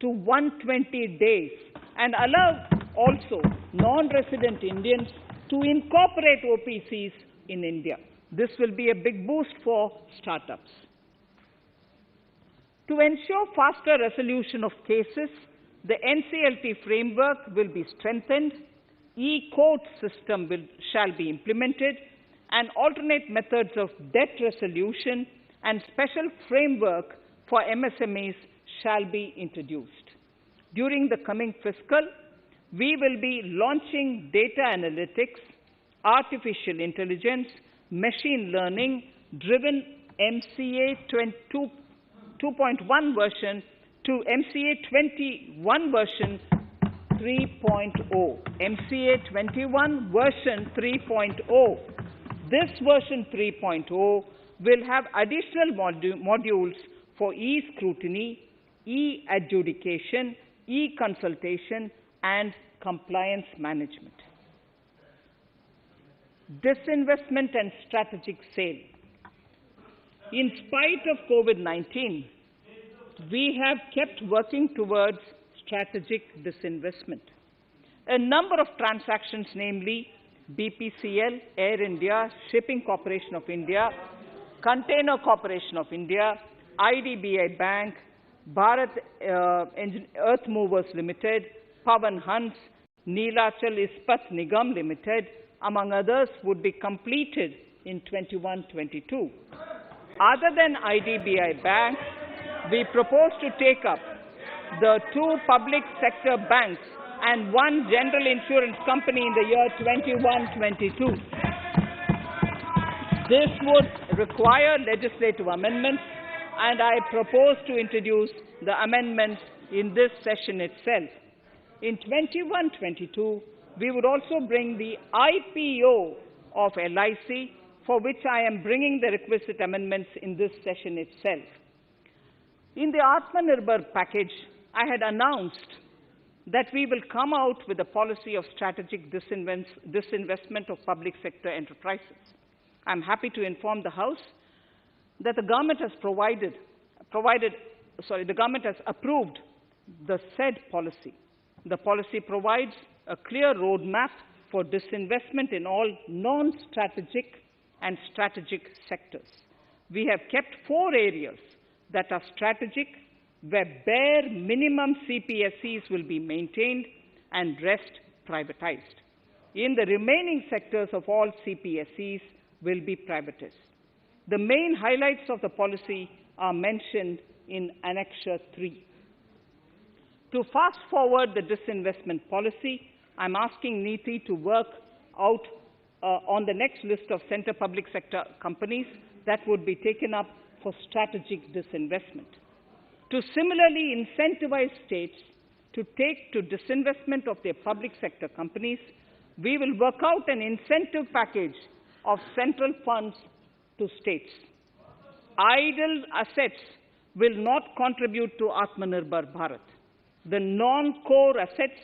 to 120 days, and allow also non-resident Indians to incorporate OPCs in India. This will be a big boost for startups. To ensure faster resolution of cases, the NCLT framework will be strengthened, e-court system shall be implemented, and alternate methods of debt resolution and special framework for MSMEs shall be introduced. During the coming fiscal, we will be launching data analytics, artificial intelligence, machine learning driven MCA 2.1 version to MCA 21 version 3.0. MCA 21 version 3.0. This version 3.0 will have additional modules for e-scrutiny, e-adjudication, e-consultation, and compliance management. Disinvestment and strategic sale. In spite of COVID-19, we have kept working towards strategic disinvestment. A number of transactions, namely BPCL, Air India, Shipping Corporation of India, Container Corporation of India, IDBI Bank, Bharat Earth Movers Limited, Pavan Hans, Neelachal Ispat Nigam Limited, among others, would be completed in 21-22. Other than IDBI Bank, we propose to take up the 2 public sector banks and 1 general insurance company in the year 21-22. This would require legislative amendments, and I propose to introduce the amendments in this session itself. In 21-22, we would also bring the IPO of LIC, for which I am bringing the requisite amendments in this session itself. In the Atmanirbhar package, I had announced that we will come out with a policy of strategic disinvestment of public sector enterprises. I'm happy to inform the House that the government has the government has approved the said policy. The policy provides a clear roadmap for disinvestment in all non-strategic and strategic sectors. We have kept 4 areas that are strategic, where bare minimum CPSEs will be maintained and rest privatized. In the remaining sectors of all CPSEs will be privatized. The main highlights of the policy are mentioned in Annexure 3. To fast forward the disinvestment policy, I'm asking NITI to work out on the next list of center public sector companies that would be taken up for strategic disinvestment. To similarly incentivize states to take to disinvestment of their public sector companies, we will work out an incentive package of central funds to states. Idle assets will not contribute to Atmanirbhar Bharat. The non-core assets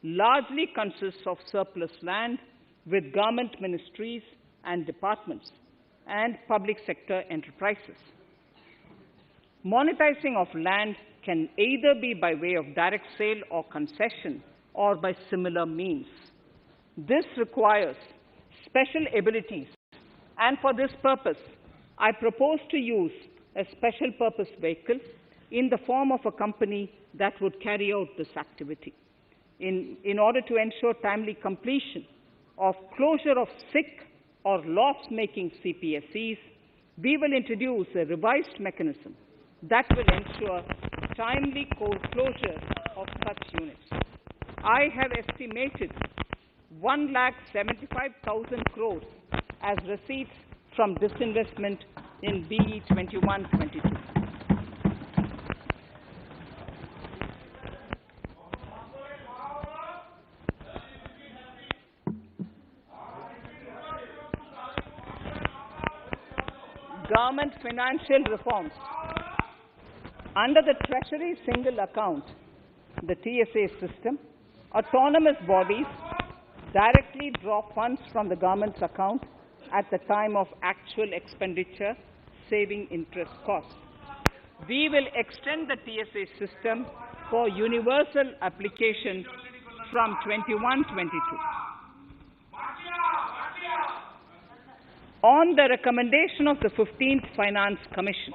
largely consist of surplus land with government ministries and departments and public sector enterprises. Monetizing of land can either be by way of direct sale or concession or by similar means. This requires special abilities, and for this purpose, I propose to use a special purpose vehicle in the form of a company that would carry out this activity. In order to ensure timely completion of closure of sick or loss-making CPSEs, we will introduce a revised mechanism that will ensure timely closure of such units. I have estimated 1,75,000 crores as receipts from disinvestment in BE 21-22. Government financial reforms. Under the Treasury Single Account, the TSA system, autonomous bodies directly draw funds from the government's account at the time of actual expenditure, saving interest costs. We will extend the TSA system for universal application from 21-22. On the recommendation of the 15th Finance Commission,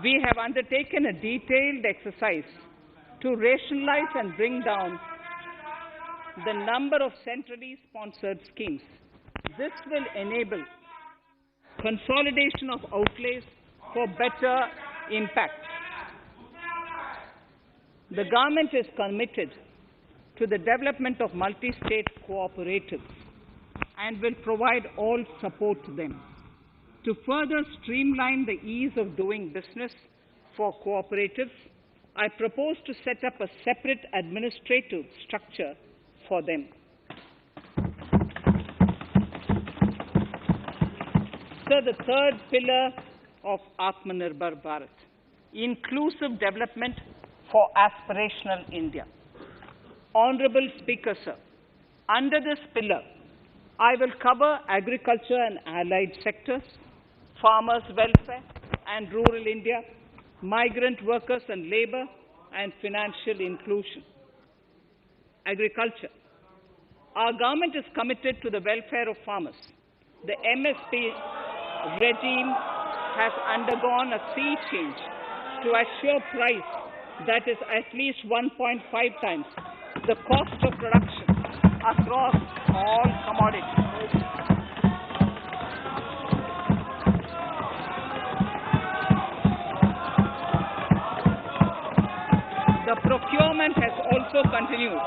we have undertaken a detailed exercise to rationalize and bring down the number of centrally sponsored schemes. This will enable consolidation of outlays for better impact. The government is committed to the development of multi-state cooperatives and will provide all support to them. To further streamline the ease of doing business for cooperatives, I propose to set up a separate administrative structure for them. So the third pillar of Atmanirbhar Bharat, inclusive development for aspirational India. Honorable Speaker, sir, under this pillar, I will cover agriculture and allied sectors, farmers' welfare and rural India, migrant workers and labor, and financial inclusion. Agriculture. Our government is committed to the welfare of farmers. The MSP regime has undergone a sea change to assure price that is at least 1.5 times the cost of production across all commodities. procurement has also continued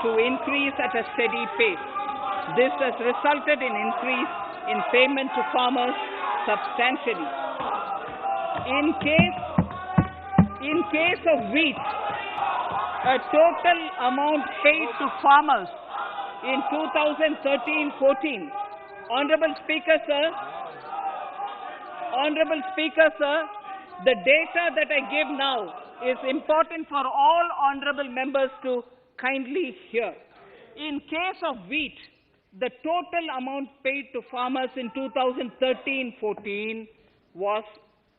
to increase at a steady pace. This has resulted in increase in payment to farmers substantially. In case of wheat, a total amount paid to farmers in 2013-14, Honorable Speaker, Sir, the data that I give now is important for all honorable members to kindly hear. In case of wheat, the total amount paid to farmers in 2013-14 was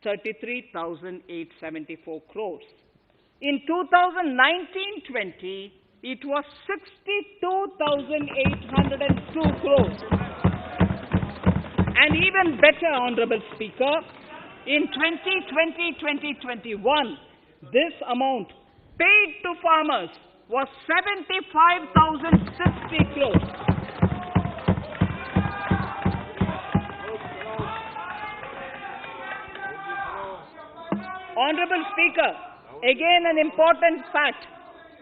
33,874 crores. In 2019-20, it was 62,802 crores. And even better, Honorable Speaker, in 2020-2021, this amount paid to farmers was 75,060 crores. Honorable Speaker, again an important fact,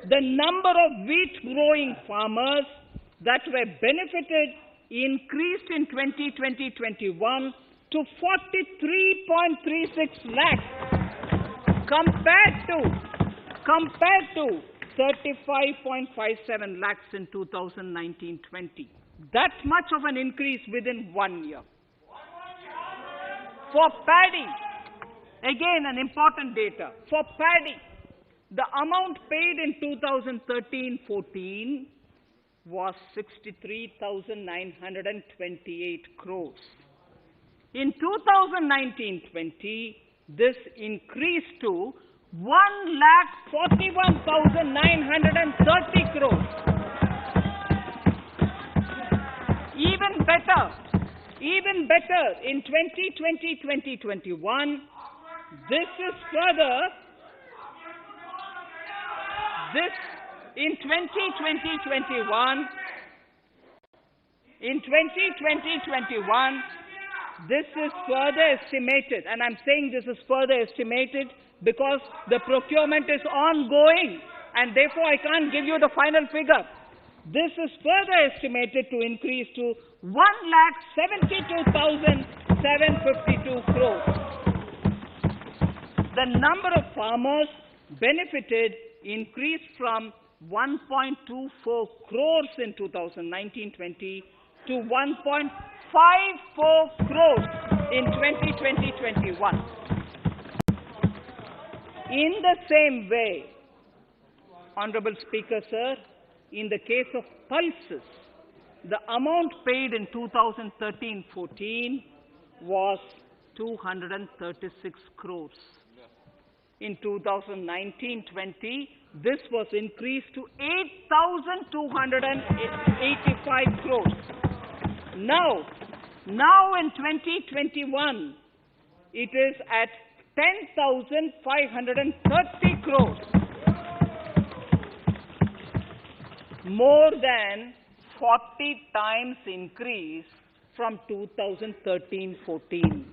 the number of wheat growing farmers that were benefited increased in 2020-21 to 43.36 lakhs compared to 35.57 lakhs in 2019-20. That much of an increase within 1 year. For paddy, again an important data. For paddy, the amount paid in 2013-14 was 63,928 crores. In 2019-20, this increased to 1,41,930 crores. Even better, in 2020-2021, in 2020-21, this is further estimated, and I'm saying this is further estimated because the procurement is ongoing, and therefore I can't give you the final figure. This is further estimated to increase to 1,72,752 crores. The number of farmers benefited increased from 1.24 crores in 2019-20 to 1.54 crores in 2020-21. In the same way, Honorable Speaker, sir, in the case of pulses, the amount paid in 2013-14 was 236 crores. In 2019-20, this was increased to 8,285 crores. Now in 2021, it is at 10,530 crores. More than 40 times increase from 2013-14.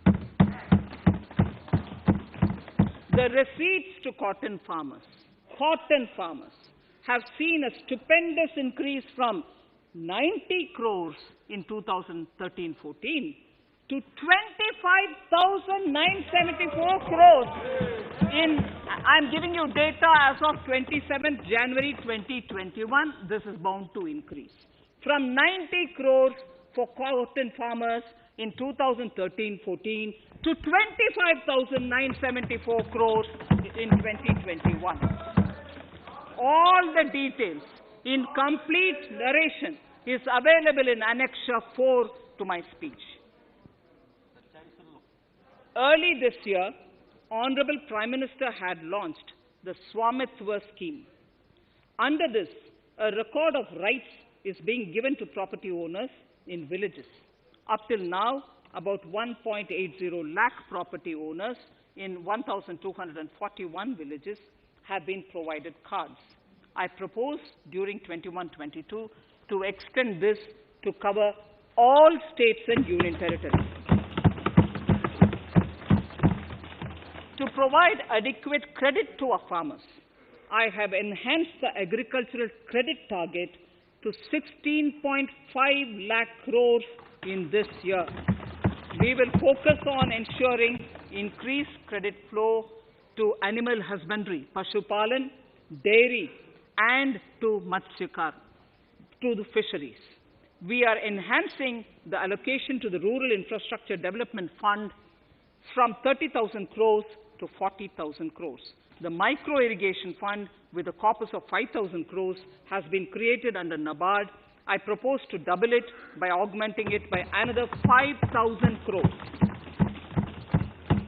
The receipts to cotton farmers have seen a stupendous increase from 90 crores in 2013-14 to 25,974 crores I'm giving you data as of 27th January 2021. This is bound to increase. From 90 crores for cotton farmers in 2013-14 to 25,974 crores in 2021. All the details in complete narration is available in Annexure 4 to my speech. Early this year, Honorable Prime Minister had launched the Swamitwa scheme. Under this, a record of rights is being given to property owners in villages. Up till now, about 1.80 lakh property owners in 1,241 villages have been provided cards. I propose during 21-22 to extend this to cover all states and union territories. To provide adequate credit to our farmers, I have enhanced the agricultural credit target to 16.5 lakh crores in this year. We will focus on ensuring increased credit flow to animal husbandry, Pashupalan, dairy, and to Matsyakar, to the fisheries. We are enhancing the allocation to the Rural Infrastructure Development Fund from 30,000 crores to 40,000 crores. The Micro Irrigation Fund, with a corpus of 5,000 crores, has been created under NABARD. I propose to double it by augmenting it by another 5,000 crores.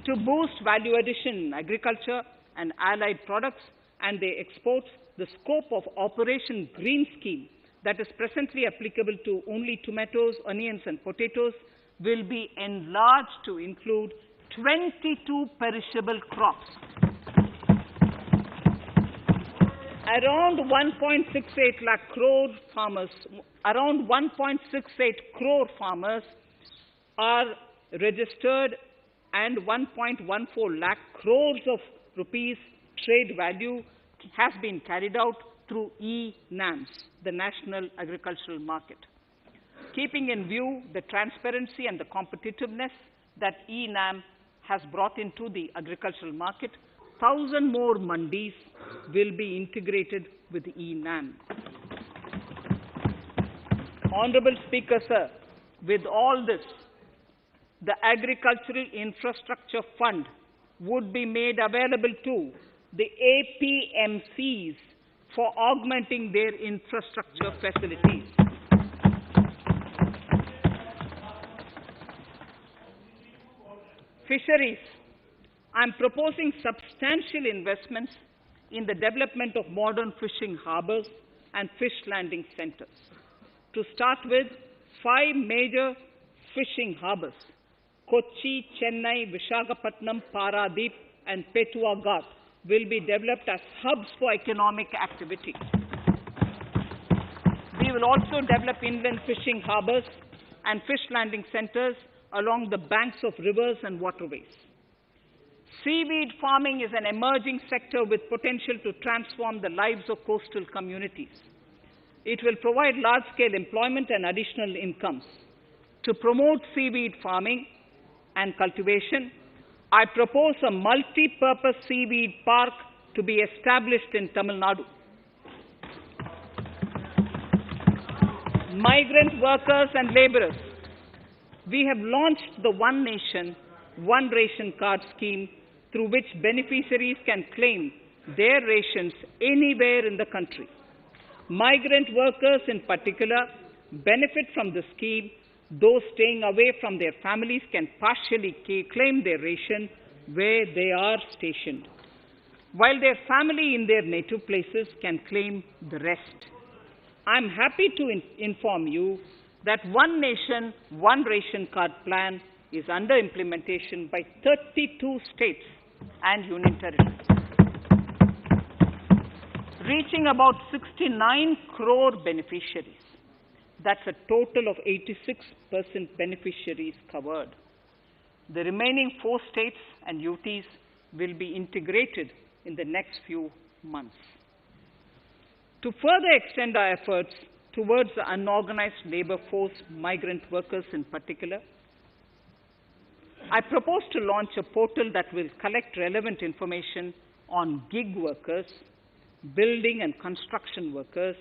To boost value addition in agriculture and allied products and their exports, the scope of Operation Green Scheme, that is presently applicable to only tomatoes, onions, and potatoes, will be enlarged to include 22 perishable crops. Around 1.68 lakh crore farmers, around 1.68 crore farmers are registered, and 1.14 lakh crores of rupees trade value has been carried out through e-NAMs, the National Agricultural Market. Keeping in view the transparency and the competitiveness that e-NAM has brought into the agricultural market, 1,000 more mandis will be integrated with e-NAM. Honorable Speaker, sir, with all this, the Agricultural Infrastructure Fund would be made available to the APMCs for augmenting their infrastructure facilities. Fisheries. I am proposing substantial investments in the development of modern fishing harbors and fish landing centers. To start with, 5 major fishing harbors, Kochi, Chennai, Visakhapatnam, Paradip, and Petua Ghat, will be developed as hubs for economic activity. We will also develop inland fishing harbors and fish landing centers along the banks of rivers and waterways. Seaweed farming is an emerging sector with potential to transform the lives of coastal communities. It will provide large-scale employment and additional incomes. To promote seaweed farming and cultivation, I propose a multi-purpose seaweed park to be established in Tamil Nadu. Migrant workers and laborers. We have launched the One Nation, One Ration Card scheme, through which beneficiaries can claim their rations anywhere in the country. Migrant workers in particular benefit from the scheme. Those staying away from their families can partially claim their ration where they are stationed, while their family in their native places can claim the rest. I am happy to inform you that One Nation, One Ration Card plan is under implementation by 32 states and union territories, reaching about 69 crore beneficiaries. That's a total of 86% beneficiaries covered. The remaining 4 states and UTs will be integrated in the next few months. To further extend our efforts towards the unorganized labor force, migrant workers in particular, I propose to launch a portal that will collect relevant information on gig workers, building and construction workers,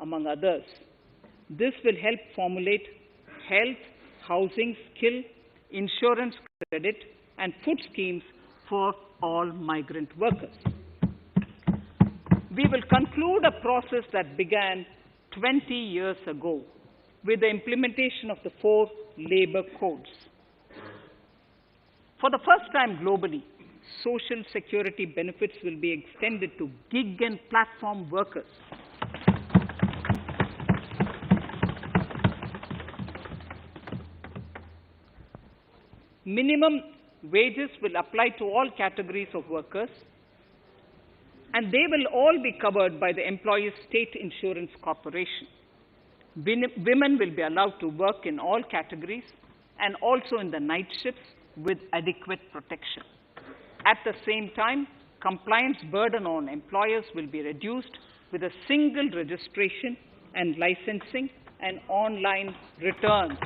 among others. This will help formulate health, housing, skill, insurance, credit, and food schemes for all migrant workers. We will conclude a process that began 20 years ago with the implementation of the 4 labor codes. For the first time globally, social security benefits will be extended to gig and platform workers. Minimum wages will apply to all categories of workers, and they will all be covered by the Employees State Insurance Corporation. Women will be allowed to work in all categories and also in the night shifts with adequate protection. At the same time, compliance burden on employers will be reduced with a single registration and licensing and online returns.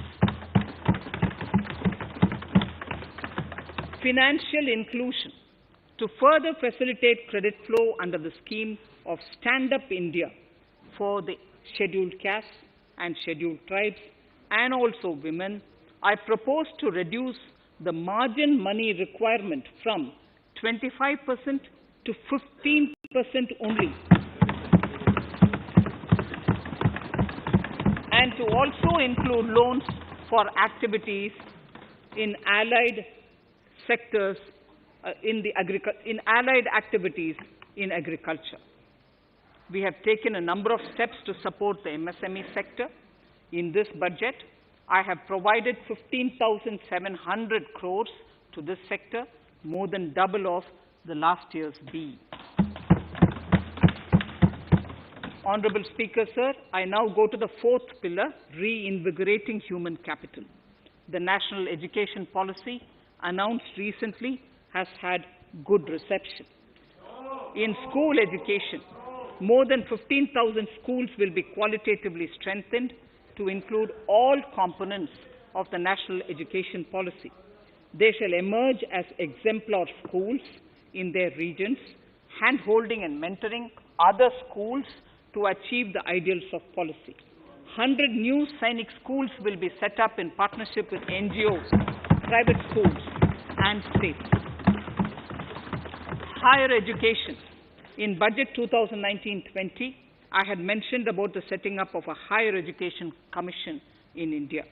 Financial inclusion. To further facilitate credit flow under the scheme of Stand Up India for the scheduled castes and scheduled tribes and also women, I propose to reduce the margin money requirement from 25% to 15% only, and to also include loans for activities in allied sectors in allied activities in agriculture. We have taken a number of steps to support the MSME sector. In this budget, I have provided 15,700 crores to this sector, more than double of the last year's B. Honorable Speaker, sir, I now go to the fourth pillar, reinvigorating human capital. The national education policy announced recently has had good reception. In school education, more than 15,000 schools will be qualitatively strengthened to include all components of the national education policy. They shall emerge as exemplar schools in their regions, hand-holding and mentoring other schools to achieve the ideals of policy. 100 new Sainik schools will be set up in partnership with NGOs, private schools, and states. Higher education. In Budget 2019-20, I had mentioned about the setting up of a higher education commission in India.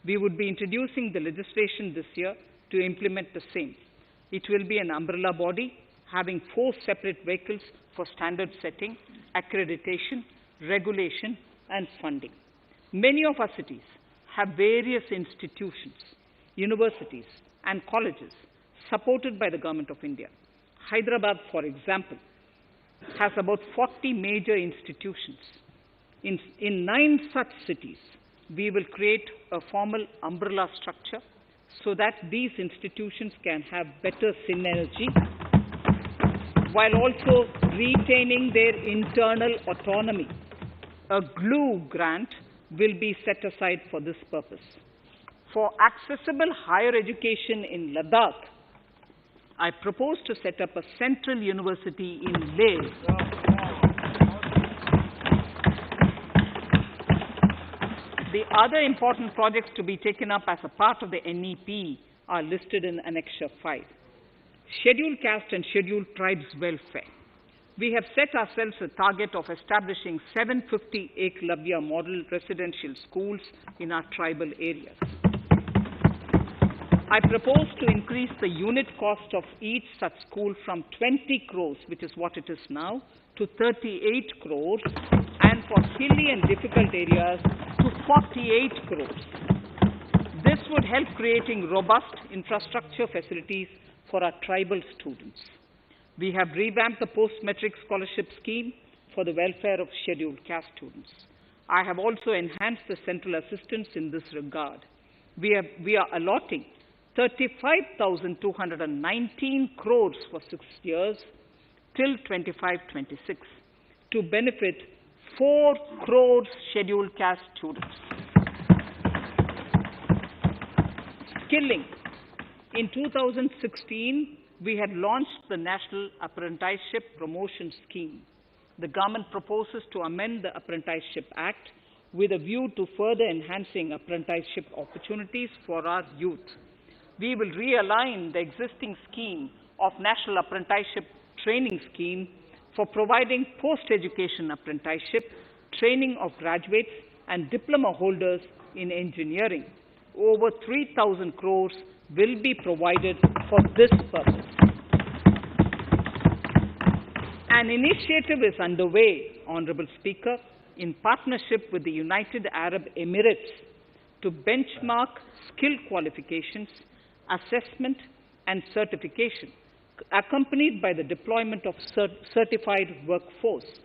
We would be introducing the legislation this year to implement the same. It will be an umbrella body having 4 separate vehicles for standard setting, accreditation, regulation, and funding. Many of our cities have various institutions, universities, and colleges supported by the Government of India. Hyderabad, for example, has about 40 major institutions. In 9 such cities, we will create a formal umbrella structure so that these institutions can have better synergy while also retaining their internal autonomy. A glue grant will be set aside for this purpose. For accessible higher education in Ladakh, I propose to set up a central university in Leh. The other important projects to be taken up as a part of the NEP are listed in Annexure 5. Scheduled caste and scheduled tribes welfare. We have set ourselves a target of establishing 750 Eklavya model residential schools in our tribal areas. I propose to increase the unit cost of each such school from 20 crores, which is what it is now, to 38 crores, and for hilly and difficult areas to 48 crores. This would help creating robust infrastructure facilities for our tribal students. We have revamped the post-metric scholarship scheme for the welfare of scheduled caste students. I have also enhanced the central assistance in this regard. We are allotting 35,219 crores for 6 years till 25-26 to benefit 4 crores scheduled caste students. Skilling. In 2016, we had launched the National Apprenticeship Promotion Scheme. The government proposes to amend the Apprenticeship Act with a view to further enhancing apprenticeship opportunities for our youth. We will realign the existing scheme of National Apprenticeship Training Scheme for providing post-education apprenticeship, training of graduates and diploma holders in engineering. Over 3,000 crores will be provided for this purpose. An initiative is underway, Honorable Speaker, in partnership with the United Arab Emirates to benchmark skill qualifications, assessment and certification, accompanied by the deployment of certified workforce.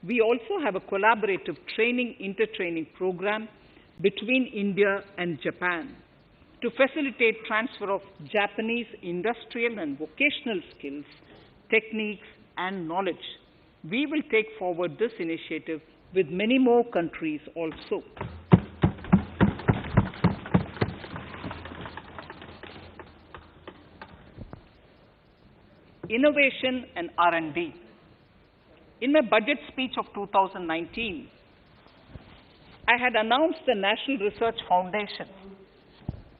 We also have a collaborative training, inter-training program between India and Japan to facilitate transfer of Japanese industrial and vocational skills techniques, and knowledge. We will take forward this initiative with many more countries also. Innovation and R&D. In my budget speech of 2019, I had announced the National Research Foundation.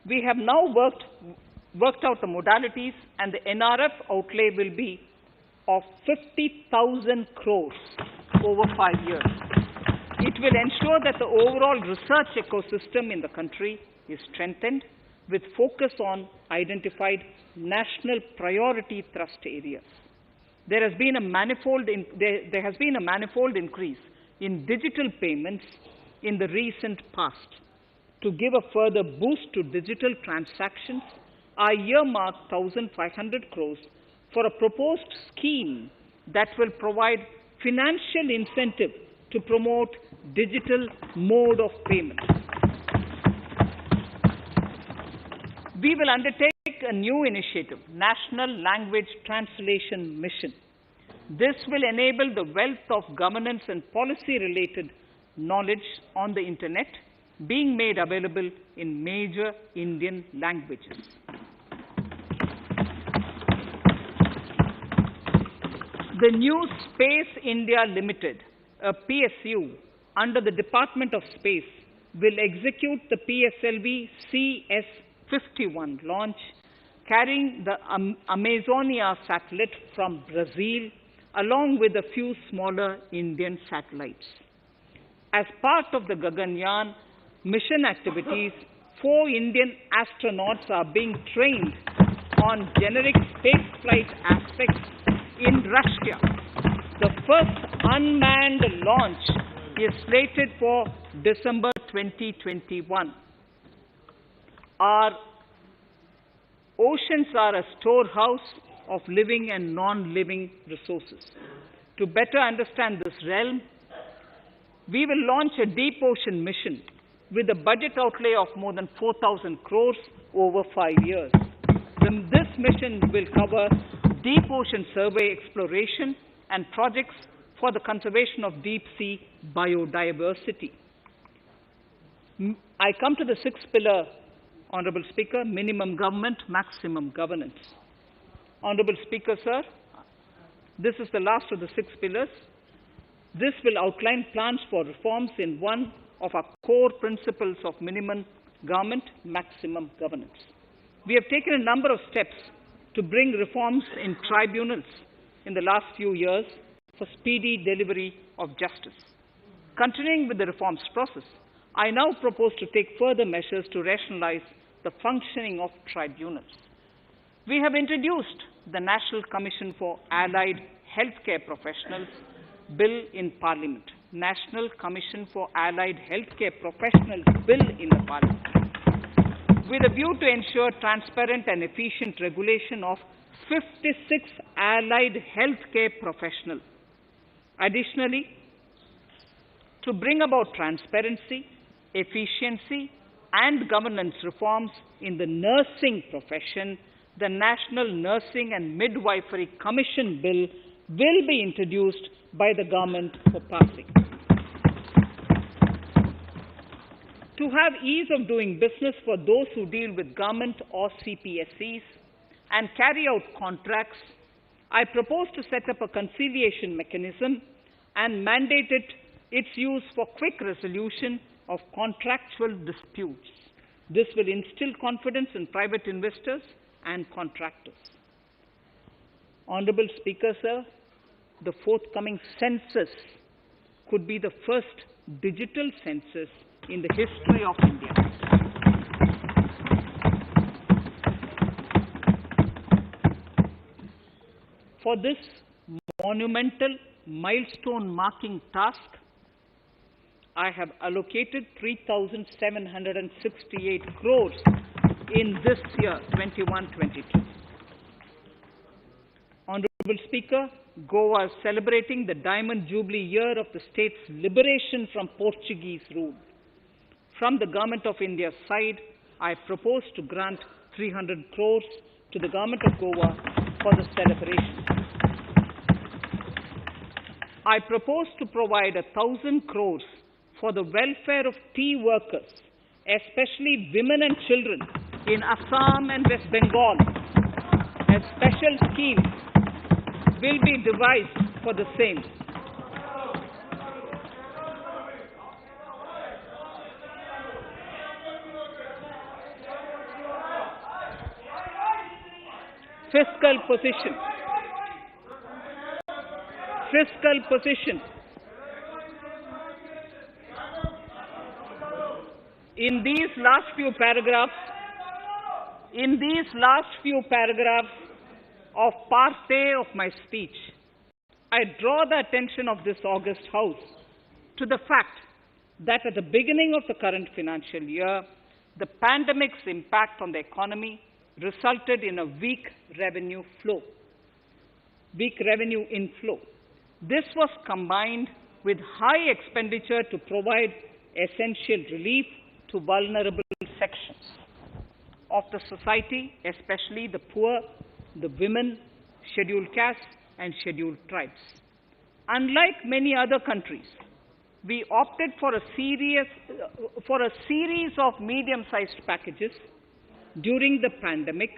We have now worked out the modalities, and the NRF outlay will be of 50,000 crores over 5 years. It will ensure that the overall research ecosystem in the country is strengthened with focus on identified national priority thrust areas. There has been a manifold increase in digital payments in the recent past. To give a further boost to digital transactions, I earmarked 1,500 crores for a proposed scheme that will provide financial incentive to promote digital mode of payment. We will undertake a new initiative, National Language Translation Mission. This will enable the wealth of governance and policy-related knowledge on the Internet being made available in major Indian languages. The new Space India Limited, a PSU, under the Department of Space, will execute the PSLV CS-51 launch, carrying the Amazonia satellite from Brazil, along with a few smaller Indian satellites. As part of the Gaganyaan mission activities, 4 Indian astronauts are being trained on generic spaceflight aspects in Russia. The first unmanned launch is slated for December 2021. Our oceans are a storehouse of living and non-living resources. To better understand this realm, we will launch a deep ocean mission with a budget outlay of more than 4,000 crores over 5 years. This mission will cover deep ocean survey exploration and projects for the conservation of deep sea biodiversity. I come to the 6th pillar, Honorable Speaker, minimum government, maximum governance. Honorable Speaker, sir, this is the last of the 6 pillars. This will outline plans for reforms in one of our core principles of minimum government, maximum governance. We have taken a number of steps to bring reforms in tribunals in the last few years for speedy delivery of justice. Continuing with the reforms process, I now propose to take further measures to rationalize the functioning of tribunals. We have introduced the National Commission for Allied Healthcare Professionals Bill in Parliament. National Commission for Allied Healthcare Professionals Bill in the Parliament, with a view to ensure transparent and efficient regulation of 56 allied healthcare professionals. Additionally, to bring about transparency, efficiency, and governance reforms in the nursing profession, the National Nursing and Midwifery Commission Bill will be introduced by the government for passing. To have ease of doing business for those who deal with government or CPSEs and carry out contracts, I propose to set up a conciliation mechanism and mandate its use for quick resolution of contractual disputes. This will instill confidence in private investors and contractors. Honorable Speaker, sir, the forthcoming census could be the first digital census in the history of India. For this monumental milestone marking task, I have allocated 3,768 crores in this year, 21-22. Honorable Speaker, Goa is celebrating the Diamond Jubilee year of the state's liberation from Portuguese rule. From the Government of India's side, I propose to grant 300 crores to the Government of Goa for the celebration. I propose to provide 1,000 crores for the welfare of tea workers, especially women and children in Assam and West Bengal. A special scheme will be devised for the same. Fiscal position. Fiscal position. In these last few paragraphs of part A of my speech, I draw the attention of this august House to the fact that at the beginning of the current financial year, the pandemic's impact on the economy resulted in a weak revenue inflow. This was combined with high expenditure to provide essential relief to vulnerable sections of the society, especially the poor, the women, scheduled castes, and scheduled tribes. Unlike many other countries, we opted for a series of medium-sized packages during the pandemic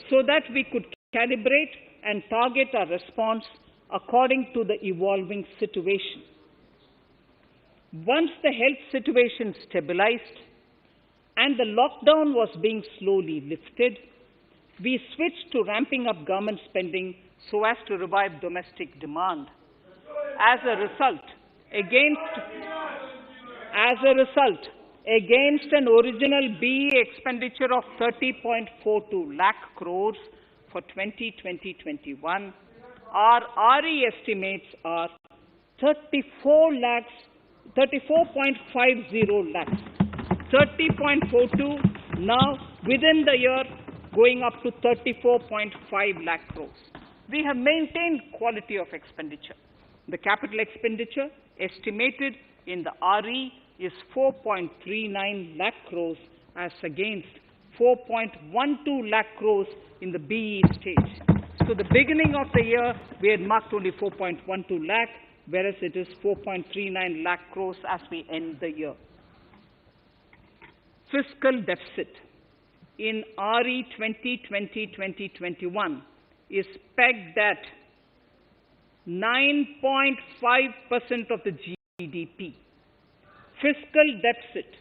so that we could calibrate and target our response according to the evolving situation. Once the health situation stabilized and the lockdown was being slowly lifted, we switched to ramping up government spending so as to revive domestic demand. As a result, against an original BE expenditure of 30.42 lakh crores for 2020-21, our RE estimates are 34.50 lakhs. 30.42 now within the year going up to 34.5 lakh crores. We have maintained quality of expenditure. The capital expenditure estimated in the RE is 4.39 lakh crores as against 4.12 lakh crores in the BE stage. So the beginning of the year, we had marked only 4.12 lakh, whereas it is 4.39 lakh crores as we end the year. Fiscal deficit in RE 2020-2021 is pegged at 9.5% of the GDP. Fiscal deficit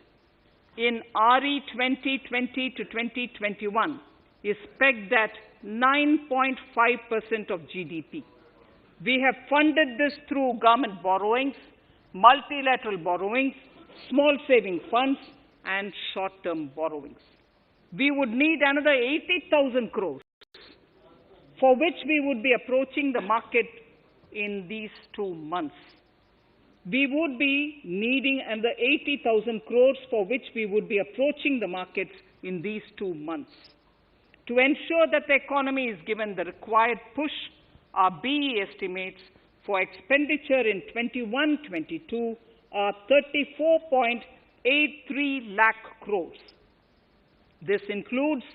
in RE 2020 to 2021 is pegged at 9.5% of GDP. We have funded this through government borrowings, multilateral borrowings, small saving funds, and short-term borrowings. We would need another 80,000 crores, for which we would be approaching the market in these 2 months. We would be needing another 80,000 crores, for which we would be approaching the markets in these 2 months. To ensure that the economy is given the required push, our BE estimates for expenditure in 21-22 are 34.83 lakh crores. This includes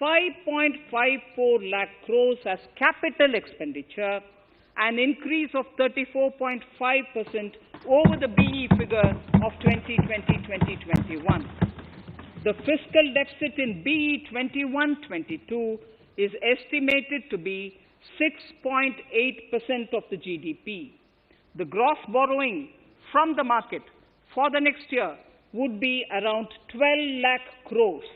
5.54 lakh crores as capital expenditure, an increase of 34.5% over the BE figure of 2020-2021. The fiscal deficit in BE 21-22 is estimated to be 6.8% of the GDP. The gross borrowing from the market for the next year would be around 12 lakh crores.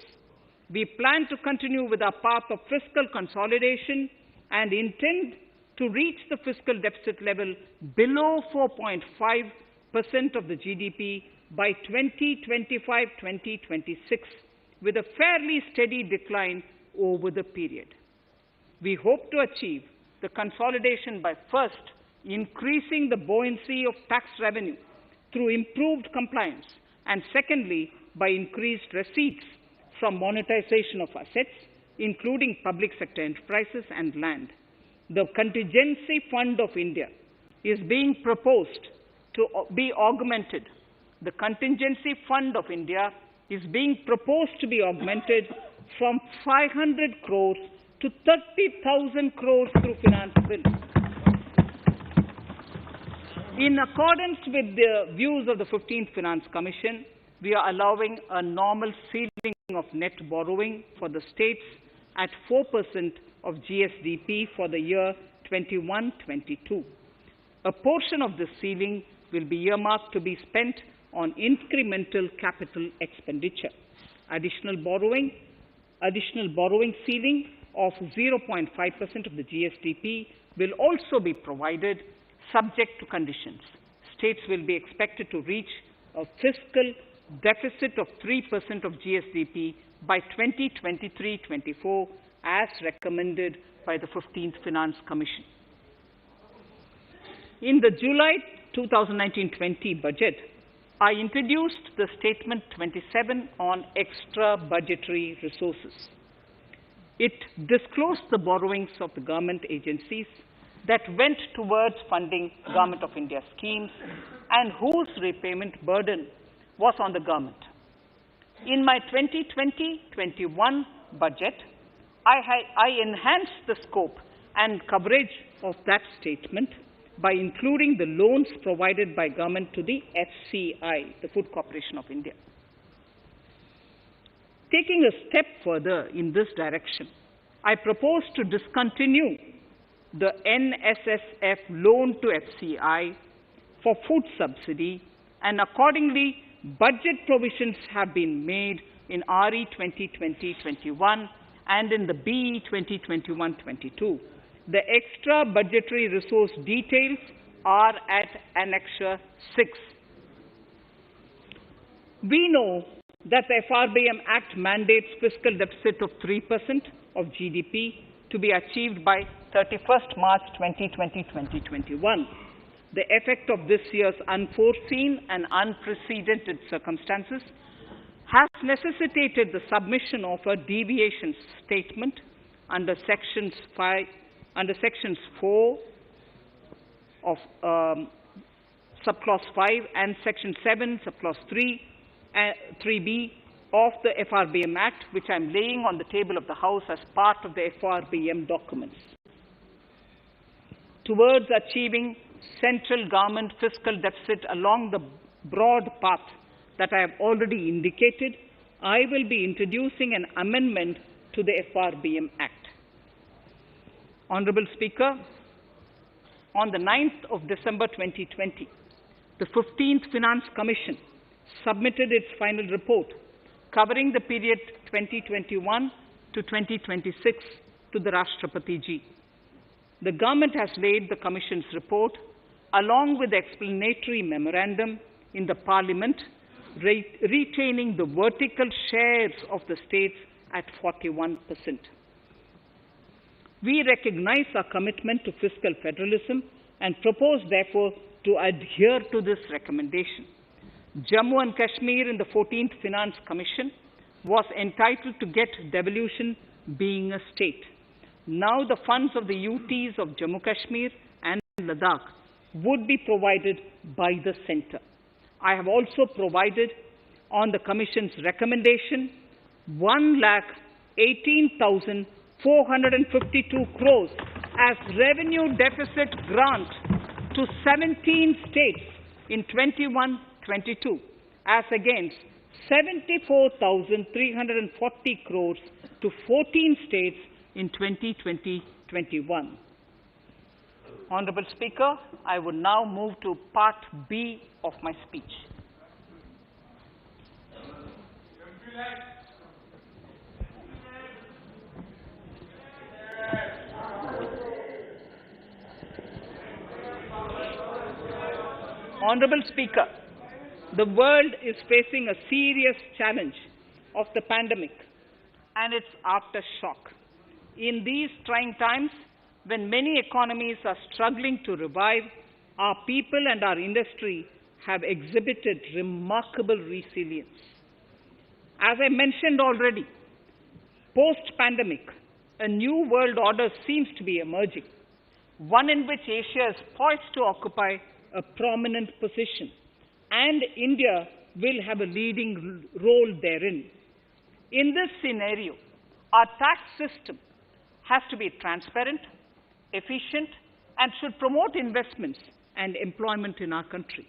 We plan to continue with our path of fiscal consolidation and intend to reach the fiscal deficit level below 4.5% of the GDP by 2025-2026, with a fairly steady decline over the period. We hope to achieve the consolidation by first increasing the buoyancy of tax revenue through improved compliance, and secondly, by increased receipts from monetization of assets, including public sector enterprises and land. The Contingency Fund of India is being proposed to be augmented. The Contingency Fund of India is being proposed to be augmented from 500 crores to 30,000 crores through finance bill. In accordance with the views of the 15th Finance Commission, we are allowing a normal ceiling of net borrowing for the states at 4% of GSDP for the year 21-22. A portion of this ceiling will be earmarked to be spent on incremental capital expenditure. Additional borrowing ceiling of 0.5% of the GSDP will also be provided subject to conditions. States will be expected to reach a fiscal deficit of 3% of GSDP by 2023-24 as recommended by the 15th Finance Commission. In the July 2019-20 budget, I introduced the Statement 27 on extra budgetary resources. It disclosed the borrowings of the government agencies that went towards funding Government of India schemes and whose repayment burden was on the government. In my 2020-21 budget, I enhanced the scope and coverage of that statement by including the loans provided by government to the FCI, the Food Corporation of India. Taking a step further in this direction, I propose to discontinue the NSSF loan to FCI for food subsidy, and accordingly, budget provisions have been made in RE 2020-21 and in the BE 2021-22. The extra budgetary resource details are at Annexure 6. We know that the FRBM Act mandates fiscal deficit of 3% of GDP to be achieved by 31st March 2020-2021. The effect of this year's unforeseen and unprecedented circumstances has necessitated the submission of a deviation statement under Sections 4 of Subclause 5 and Section 7, Subclause 3b of the FRBM Act, which I am laying on the table of the House as part of the FRBM documents. Towards achieving central government fiscal deficit along the broad path that I have already indicated, I will be introducing an amendment to the FRBM Act. Honorable Speaker, on the 9th of December 2020, the 15th Finance Commission submitted its final report covering the period 2021 to 2026 to the Rashtrapati Ji. The government has laid the Commission's report along with the explanatory memorandum in the Parliament, retaining the vertical shares of the states at 41%. We recognize our commitment to fiscal federalism and propose, therefore, to adhere to this recommendation. Jammu and Kashmir in the 14th Finance Commission was entitled to get devolution being a state. Now the funds of the UTs of Jammu Kashmir and Ladakh would be provided by the centre. I have also provided on the Commission's recommendation 1,18,452 crores as revenue deficit grant to 17 states in 21-22 as against 74,340 crores to 14 states in 2020-21. Honourable Speaker, I would now move to Part B of my speech. Honourable Speaker, the world is facing a serious challenge of the pandemic and its aftershock. In these trying times, when many economies are struggling to revive, our people and our industry have exhibited remarkable resilience. As I mentioned already, post-pandemic, a new world order seems to be emerging, one in which Asia is poised to occupy a prominent position, and India will have a leading role therein. In this scenario, our tax system has to be transparent, efficient, and should promote investments and employment in our country.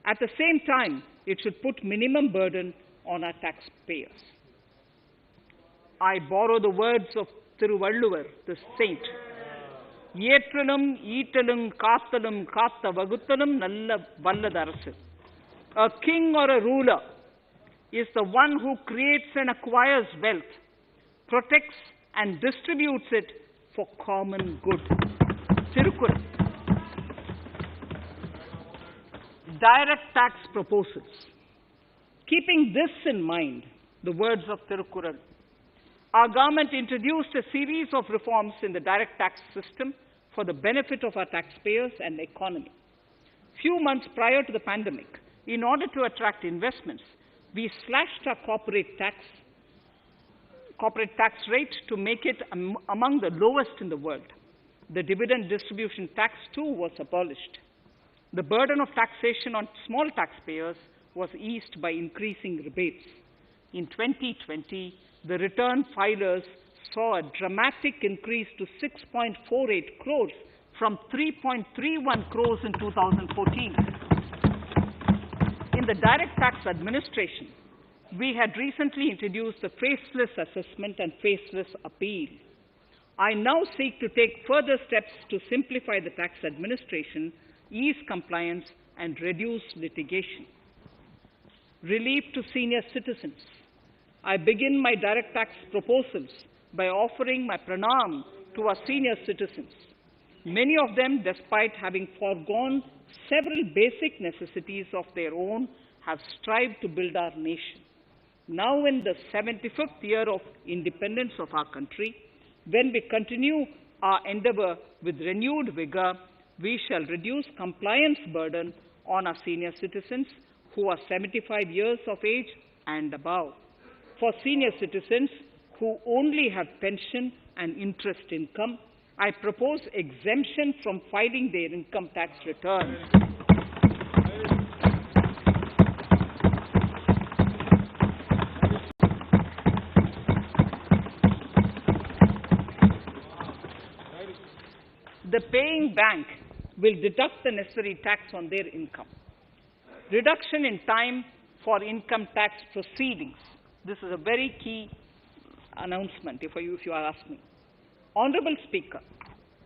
At the same time, it should put minimum burden on our taxpayers. I borrow the words of Thiruvalluvar, the saint. Yetralum, Eatalum, Kathalum, Katha Vaguthalum, Nalla Valladarasu. A king or a ruler is the one who creates and acquires wealth, protects and distributes it for common good. Tirukkural. Direct tax proposals. Keeping this in mind, the words of Tirukkural, our government introduced a series of reforms in the direct tax system for the benefit of our taxpayers and the economy. Few months prior to the pandemic, in order to attract investments, we slashed our corporate tax rate to make it among the lowest in the world. The dividend distribution tax too was abolished. The burden of taxation on small taxpayers was eased by increasing rebates. In 2020, the return filers saw a dramatic increase to 6.48 crores from 3.31 crores in 2014. In the direct tax administration, we had recently introduced the faceless assessment and faceless appeal. I now seek to take further steps to simplify the tax administration, ease compliance, and reduce litigation. Relief to senior citizens. I begin my direct tax proposals by offering my pranam to our senior citizens. Many of them, despite having foregone several basic necessities of their own, have strived to build our nation. Now in the 75th year of independence of our country, when we continue our endeavor with renewed vigor, we shall reduce compliance burden on our senior citizens who are 75 years of age and above. For senior citizens who only have pension and interest income, I propose exemption from filing their income tax returns. The paying bank will deduct the necessary tax on their income. Reduction in time for income tax proceedings. This is a very key announcement if you ask me. Honorable Speaker,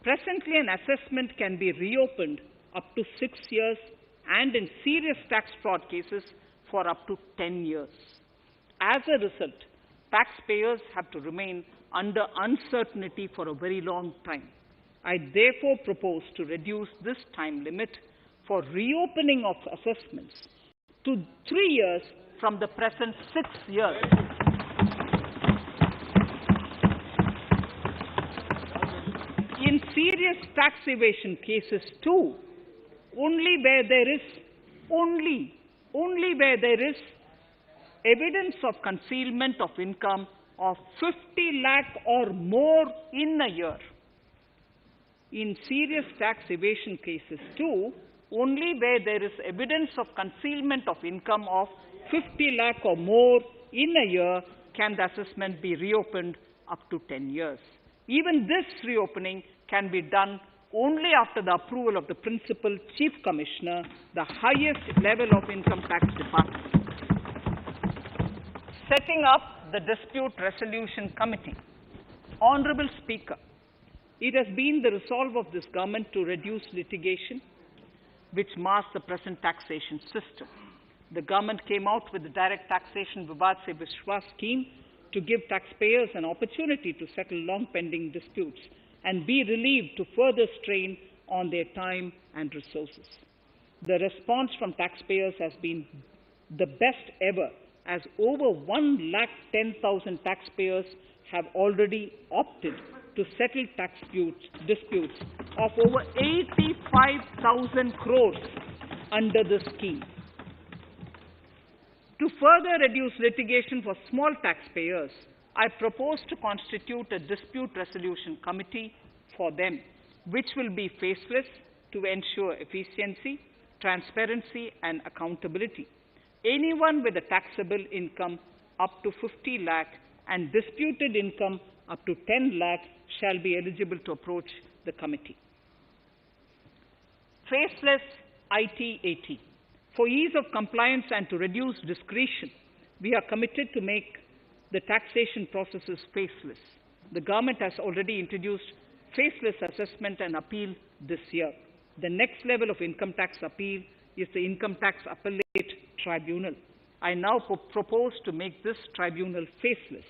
presently an assessment can be reopened up to 6 years and in serious tax fraud cases for up to 10 years. As a result, taxpayers have to remain under uncertainty for a very long time. I therefore propose to reduce this time limit for reopening of assessments to 3 years from the present 6 years. In serious tax evasion cases too, only where there is evidence of concealment of income of 50 lakh or more in a year. In serious tax evasion cases too, only where there is evidence of concealment of income of 50 lakh or more in a year can the assessment be reopened up to 10 years. Even this reopening can be done only after the approval of the Principal Chief Commissioner, the highest level of Income Tax Department. Setting up the Dispute Resolution Committee. Honorable Speaker, it has been the resolve of this government to reduce litigation which mars the present taxation system. The government came out with the Direct Taxation Vivad Se Vishwas scheme to give taxpayers an opportunity to settle long-pending disputes and be relieved to further strain on their time and resources. The response from taxpayers has been the best ever, as over 110,000 taxpayers have already opted to settle tax disputes of over 85,000 crores under the scheme. To further reduce litigation for small taxpayers, I propose to constitute a dispute resolution committee for them, which will be faceless to ensure efficiency, transparency, and accountability. Anyone with a taxable income up to 50 lakh and disputed income up to 10 lakh shall be eligible to approach the committee. Faceless IT-AT. For ease of compliance and to reduce discretion, we are committed to make the taxation processes faceless. The government has already introduced faceless assessment and appeal this year. The next level of income tax appeal is the Income Tax Appellate Tribunal. I now propose to make this tribunal faceless.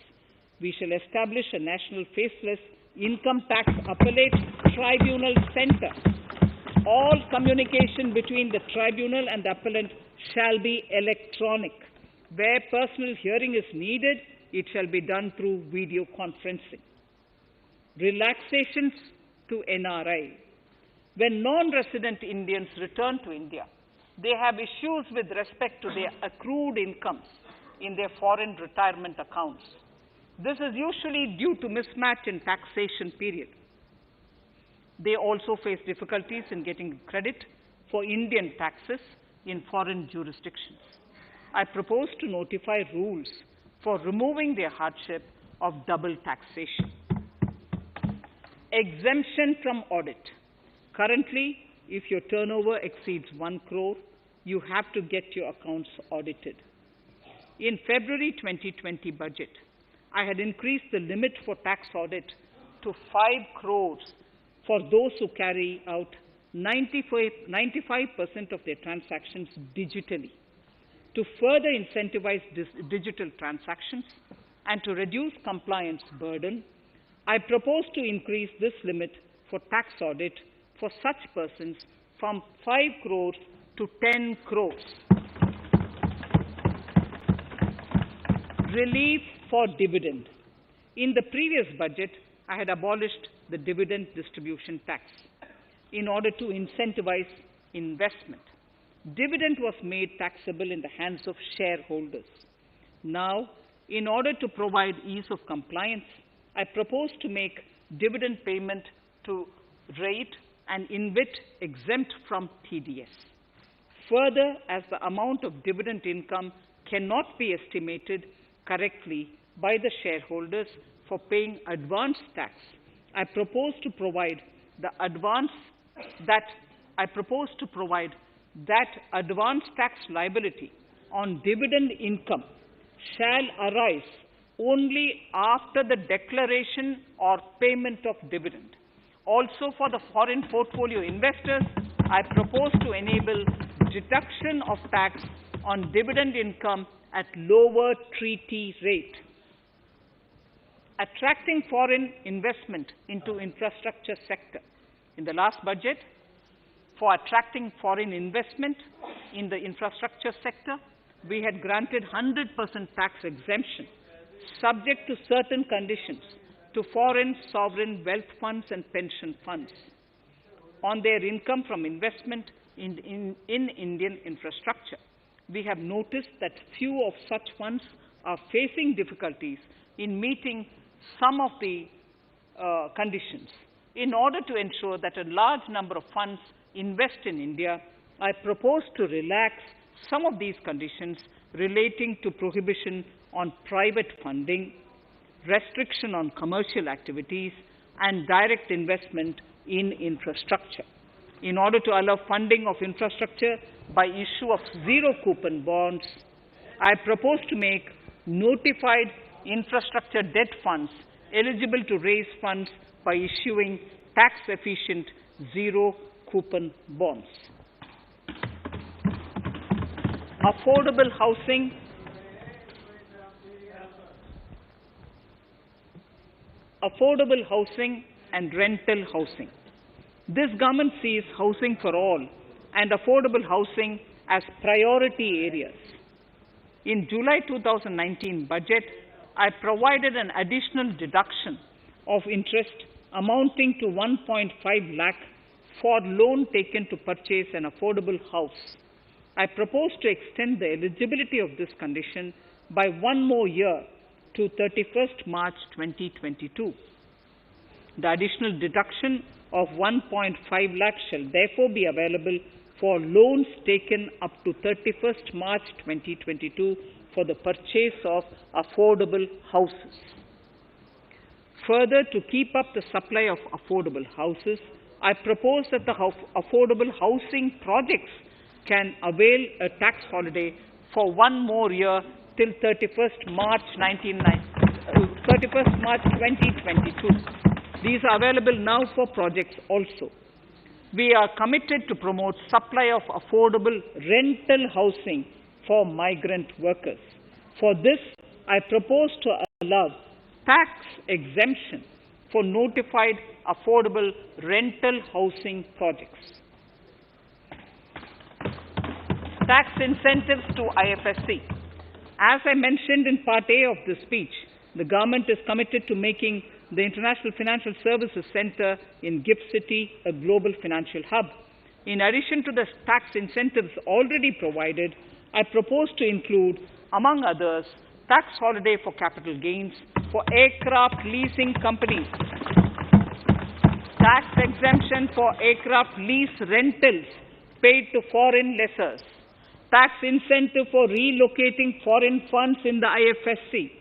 We shall establish a national faceless Income Tax Appellate Tribunal Center. All communication between the tribunal and the appellant shall be electronic. Where personal hearing is needed, it shall be done through video conferencing. Relaxations to NRI. When non-resident Indians return to India, they have issues with respect to their accrued incomes in their foreign retirement accounts. This is usually due to mismatch in taxation period. They also face difficulties in getting credit for Indian taxes in foreign jurisdictions. I propose to notify rules for removing their hardship of double taxation. Exemption from audit. Currently, if your turnover exceeds 1 crore, you have to get your accounts audited. In February 2020 budget, I had increased the limit for tax audit to 5 crores for those who carry out 95% of their transactions digitally. To further incentivize digital transactions and to reduce compliance burden, I propose to increase this limit for tax audit for such persons from 5 crores to 10 crores. Relief for dividend. In the previous budget, I had abolished the dividend distribution tax in order to incentivize investment. Dividend was made taxable in the hands of shareholders. Now, in order to provide ease of compliance, I propose to make dividend payment to rate and InvIT exempt from TDS. Further, as the amount of dividend income cannot be estimated correctly by the shareholders for paying advance tax, I propose to provide that advance tax liability on dividend income shall arise only after the declaration or payment of dividend. Also, for the foreign portfolio investors, I propose to enable deduction of tax on dividend income at lower treaty rate. Attracting foreign investment into infrastructure sector. In the last budget, for attracting foreign investment in the infrastructure sector, we had granted 100% tax exemption, subject to certain conditions, to foreign sovereign wealth funds and pension funds on their income from investment in Indian infrastructure. We have noticed that few of such funds are facing difficulties in meeting some of the conditions. In order to ensure that a large number of funds invest in India, I propose to relax some of these conditions relating to prohibition on private funding, restriction on commercial activities, and direct investment in infrastructure. In order to allow funding of infrastructure by issue of zero-coupon bonds, I propose to make notified infrastructure debt funds eligible to raise funds by issuing tax-efficient zero-coupon bonds. Affordable housing. Affordable housing and rental housing. This government sees housing for all and affordable housing as priority areas. In July 2019 budget, I provided an additional deduction of interest amounting to 1.5 lakh for loan taken to purchase an affordable house. I propose to extend the eligibility of this condition by 1 more year to 31st March 2022. The additional deduction of 1.5 lakh shall therefore be available for loans taken up to 31st March 2022 for the purchase of affordable houses. Further, to keep up the supply of affordable houses, I propose that the affordable housing projects can avail a tax holiday for one more year till 31st March 2022. These are available now for projects also. We are committed to promote supply of affordable rental housing for migrant workers. For this, I propose to allow tax exemption for notified affordable rental housing projects. Tax incentives to IFSC. As I mentioned in Part A of this speech, the government is committed to making the International Financial Services Center in GIFT City a global financial hub. In addition to the tax incentives already provided, I propose to include, among others, tax holiday for capital gains for aircraft leasing companies, tax exemption for aircraft lease rentals paid to foreign lessors, tax incentive for relocating foreign funds in the IFSC,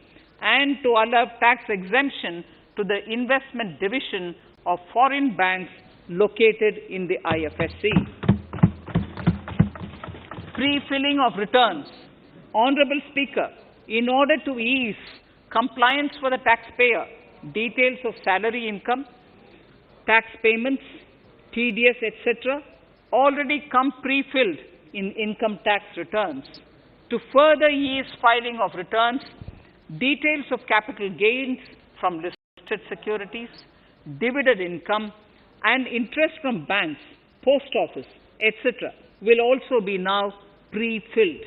and to allow tax exemption to the investment division of foreign banks located in the IFSC. Pre-filling of returns. Honorable Speaker, in order to ease compliance for the taxpayer, details of salary income, tax payments, TDS, etc., already come pre-filled in income tax returns. To further ease filing of returns, details of capital gains from listed securities, dividend income, and interest from banks, post office, etc., will also be now pre-filled.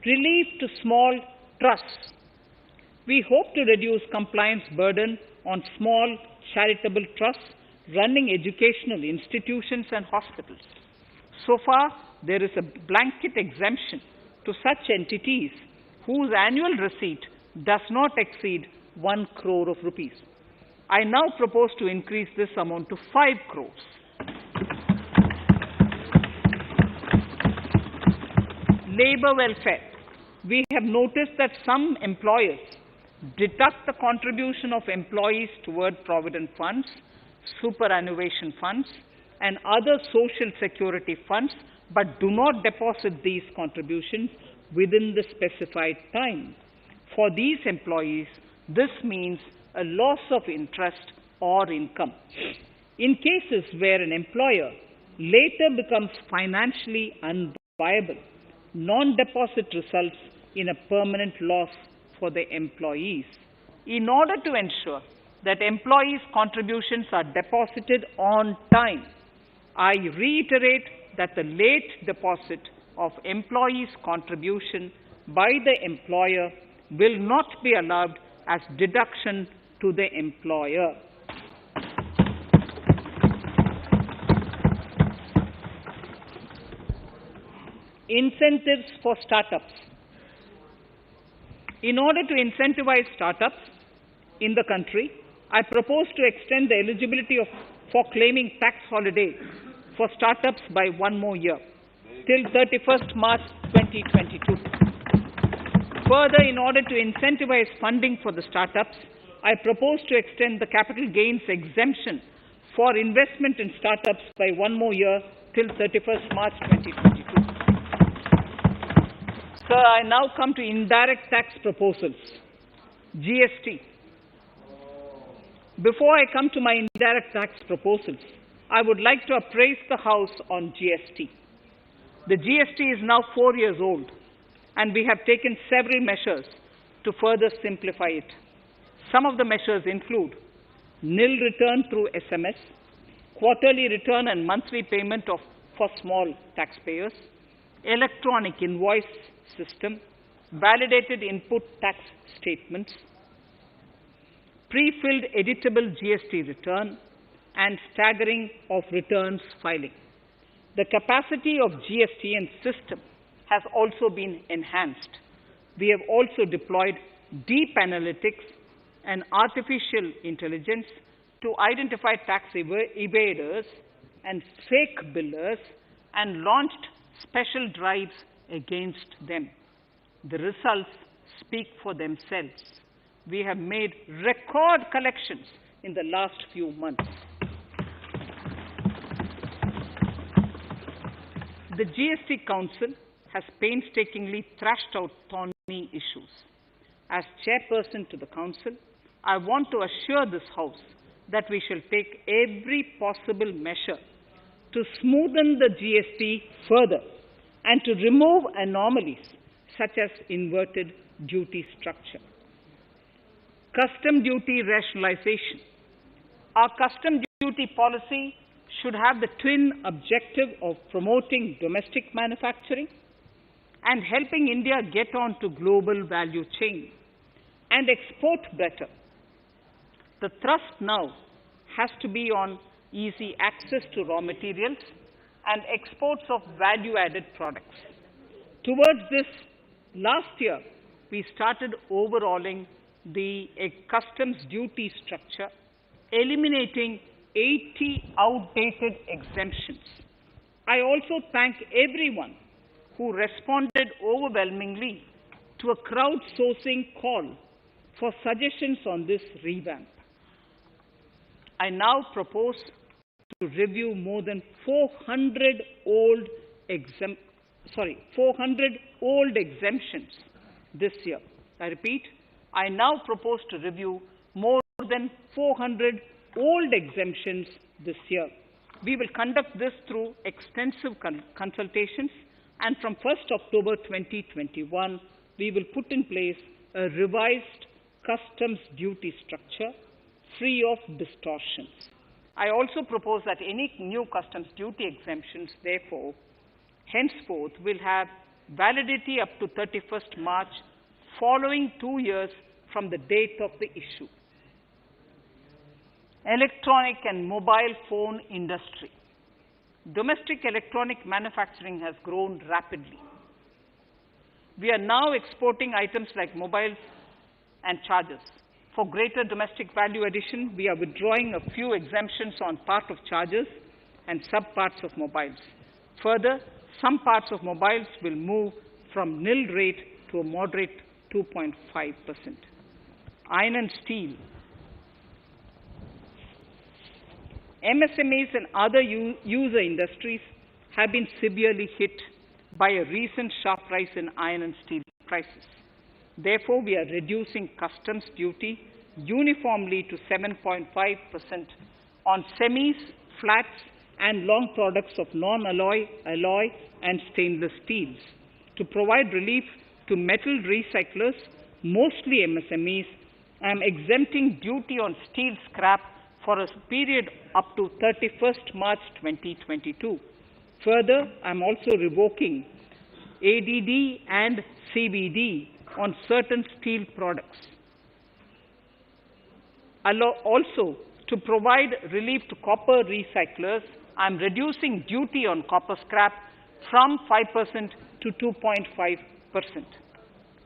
Relief to small trusts. We hope to reduce compliance burden on small charitable trusts running educational institutions and hospitals. So far, there is a blanket exemption to such entities whose annual receipt does not exceed 1 crore of rupees. I now propose to increase this amount to 5 crores. Labor welfare. We have noticed that some employers deduct the contribution of employees toward provident funds, superannuation funds, and other social security funds, but do not deposit these contributions within the specified time. For these employees, this means a loss of interest or income. In cases where an employer later becomes financially unviable, non-deposit results in a permanent loss for the employees. In order to ensure that employees' contributions are deposited on time, I reiterate that the late deposit of employees' contribution by the employer will not be allowed as deduction to the employer. Incentives for startups. In order to incentivize startups in the country, I propose to extend the eligibility for claiming tax holiday for startups by one more year, till 31st March 2022. Further, in order to incentivize funding for the startups, I propose to extend the capital gains exemption for investment in startups by one more year, till 31st March 2022. Sir, I now come to indirect tax proposals. GST. Before I come to my indirect tax proposals, I would like to appraise the House on GST. The GST is now 4 years old, and we have taken several measures to further simplify it. Some of the measures include nil return through SMS, quarterly return and monthly payment for small taxpayers, electronic invoice system, validated input tax statements, pre-filled editable GST return, and staggering of returns filing. The capacity of GST and system has also been enhanced. We have also deployed deep analytics and artificial intelligence to identify tax evaders and fake billers and launched special drives against them. The results speak for themselves. We have made record collections in the last few months. The GST Council has painstakingly thrashed out thorny issues. As chairperson to the Council, I want to assure this House that we shall take every possible measure to smoothen the GST further and to remove anomalies such as inverted duty structure. Custom duty rationalization. Our custom duty policy should have the twin objective of promoting domestic manufacturing and helping India get on to global value chain and export better. The thrust now has to be on easy access to raw materials and exports of value-added products. Towards this, last year, we started overhauling the customs duty structure, eliminating 80 outdated exemptions. I also thank everyone who responded overwhelmingly to a crowdsourcing call for suggestions on this revamp. I now propose to review more than 400 old exemptions this year. I repeat, I now propose to review more than 400 old exemptions this year. We will conduct this through extensive consultations, and from 1st October 2021, we will put in place a revised customs duty structure free of distortions. I also propose that any new customs duty exemptions, therefore, henceforth will have validity up to 31st March, following 2 years from the date of the issue. Electronic and mobile phone industry. Domestic electronic manufacturing has grown rapidly. We are now exporting items like mobiles and chargers. For greater domestic value addition, we are withdrawing a few exemptions on part of chargers and sub-parts of mobiles. Further, some parts of mobiles will move from nil rate to a moderate 2.5%. Iron and steel. MSMEs and other user industries have been severely hit by a recent sharp rise in iron and steel prices. Therefore, we are reducing customs duty uniformly to 7.5% on semis, flats, and long products of non-alloy, alloy, and stainless steels. To provide relief to metal recyclers, mostly MSMEs, I am exempting duty on steel scrap for a period up to 31st March 2022. Further, I am also revoking ADD and CVD on certain steel products. Also, to provide relief to copper recyclers, I am reducing duty on copper scrap from 5% to 2.5%.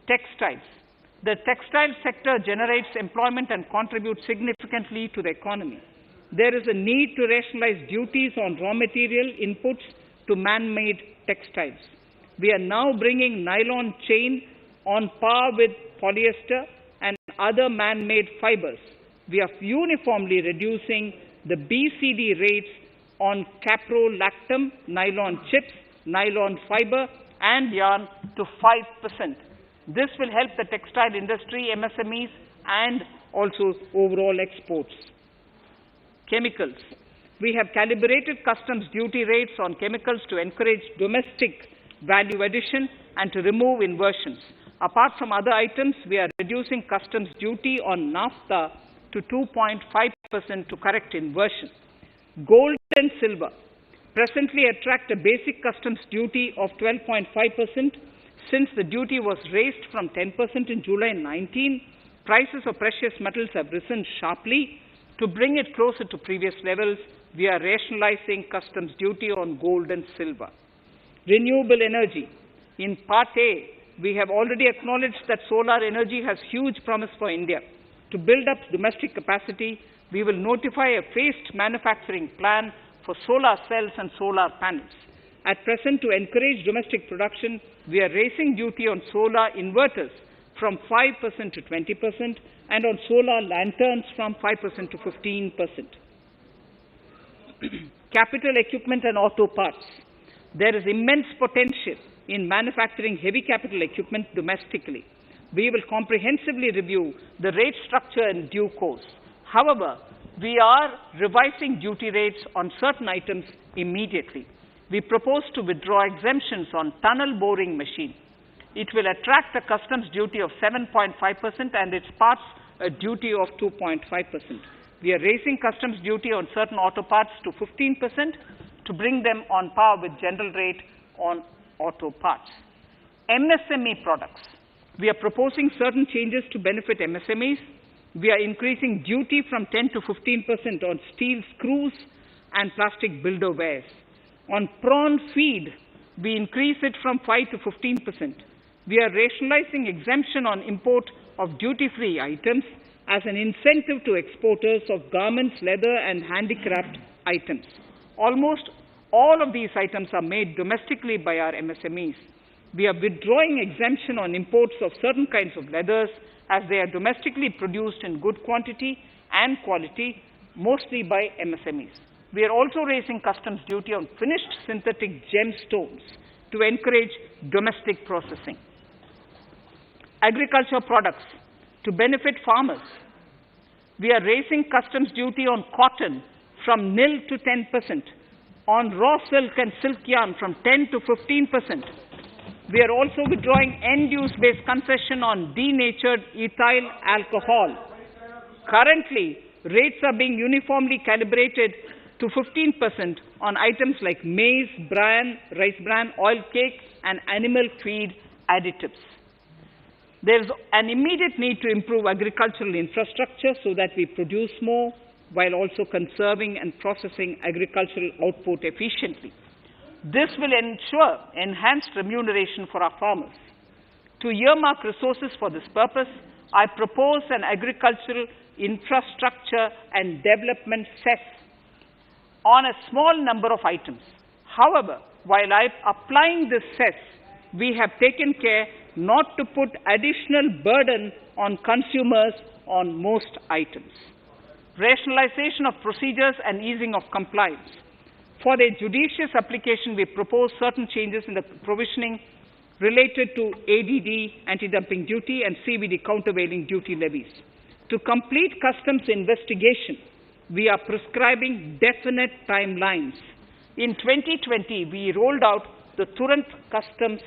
Textiles. The textile sector generates employment and contributes significantly to the economy. There is a need to rationalize duties on raw material inputs to man-made textiles. We are now bringing nylon chain on par with polyester and other man-made fibers. We are uniformly reducing the BCD rates on caprolactam, nylon chips, nylon fiber, and yarn to 5%. This will help the textile industry, MSMEs, and also overall exports. Chemicals. We have calibrated customs duty rates on chemicals to encourage domestic value addition and to remove inversions. Apart from other items, we are reducing customs duty on naphtha to 2.5% to correct inversion. Gold and silver presently attract a basic customs duty of 12.5%. Since the duty was raised from 10% in July 19, prices of precious metals have risen sharply. To bring it closer to previous levels, we are rationalizing customs duty on gold and silver. Renewable energy. In Part A, we have already acknowledged that solar energy has huge promise for India. To build up domestic capacity, we will notify a phased manufacturing plan for solar cells and solar panels. At present, to encourage domestic production, we are raising duty on solar inverters from 5% to 20% and on solar lanterns from 5% to 15%. Capital equipment and auto parts. There is immense potential in manufacturing heavy capital equipment domestically. We will comprehensively review the rate structure in due course. However, we are revising duty rates on certain items immediately. We propose to withdraw exemptions on tunnel boring machine. It will attract a customs duty of 7.5% and its parts a duty of 2.5%. We are raising customs duty on certain auto parts to 15% to bring them on par with general rate on auto parts. MSME products. We are proposing certain changes to benefit MSMEs. We are increasing duty from 10 to 15% on steel screws and plastic builderwares. On prawn feed, we increase it from 5 to 15%. We are rationalizing exemption on import of duty-free items as an incentive to exporters of garments, leather, and handicraft items. Almost all of these items are made domestically by our MSMEs. We are withdrawing exemption on imports of certain kinds of leathers as they are domestically produced in good quantity and quality, mostly by MSMEs. We are also raising customs duty on finished synthetic gemstones to encourage domestic processing. Agriculture products to benefit farmers. We are raising customs duty on cotton from nil to 10%, on raw silk and silk yarn from 10 to 15%. We are also withdrawing end-use based concession on denatured ethyl alcohol. Currently, rates are being uniformly calibrated to 15% on items like maize, bran, rice bran, oil cake, and animal feed additives. There is an immediate need to improve agricultural infrastructure so that we produce more while also conserving and processing agricultural output efficiently. This will ensure enhanced remuneration for our farmers. To earmark resources for this purpose, I propose an agricultural infrastructure and development cess on a small number of items. However, while applying this cess, we have taken care not to put additional burden on consumers on most items. Rationalization of procedures and easing of compliance. For their judicious application, we propose certain changes in the provisioning related to ADD, anti-dumping duty, and CVD, countervailing duty levies. To complete customs investigation, we are prescribing definite timelines. In 2020, we rolled out the Turant Customs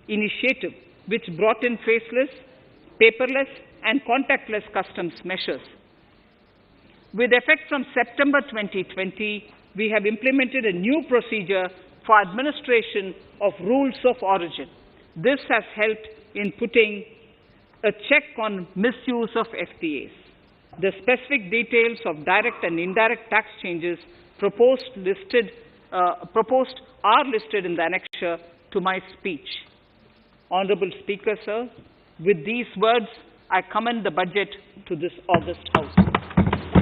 Initiative, which brought in faceless, paperless, and contactless customs measures. With effect from September 2020, we have implemented a new procedure for administration of rules of origin. This has helped in putting a check on misuse of FTAs. The specific details of direct and indirect tax changes proposed are listed in the annexure to my speech. Honorable Speaker, sir, with these words, I commend the budget to this august House.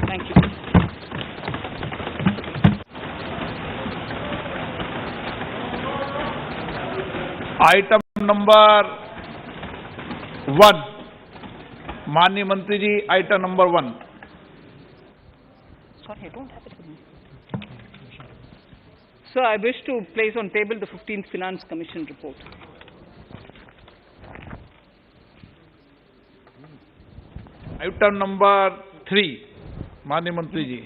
Thank you. Item number 1, माननीय मंत्री जी, item number 1. Sorry, I don't have it with me. Sir, I wish to place on table the 15th Finance Commission report. Item number 3, माननीय मंत्री जी.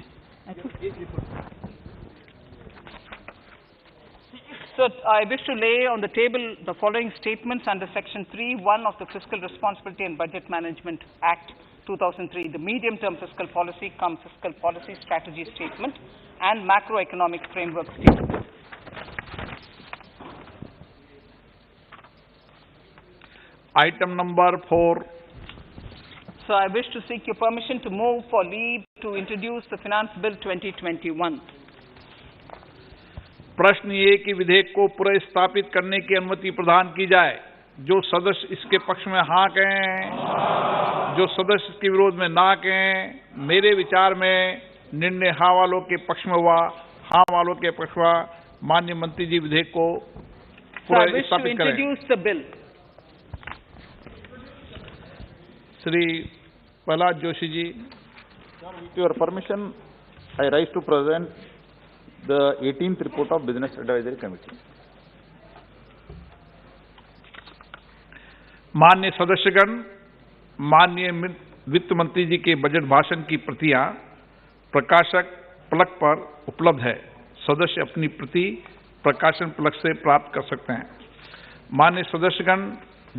Sir, I wish to lay on the table the following statements under Section 3(1) of the Fiscal Responsibility and Budget Management Act 2003, the medium-term fiscal policy cum fiscal policy strategy statement and macroeconomic framework statement. Item number 4. So I wish to seek your permission to move for leave to introduce the Finance Bill 2021. प्रश्न ये कि विधेयक को पुनर्स्थापित करने की अनुमति प्रदान की जाए. जो सदस्य इसके पक्ष में हाँ कहें, जो सदस्य इसके विरोध में ना कहें. मेरे विचार में निर्णय हाँ वालों के पक्ष में हुआ, हाँ वालों के पक्ष हुआ. माननीय मंत्री जी विधेयक को पुनर्स्थापित करें. Shri Prahlad Joshi ji. With your permission, I rise to present the 18th report of Business Advisory Committee. माननीय सदस्यगण, माननीय वित्त मंत्री जी के बजट भाषण की प्रतियां प्रकाशक फलक पर उपलब्ध है। सदस्य अपनी प्रति प्रकाशन फलक से प्राप्त कर सकते हैं। माननीय सदस्यगण,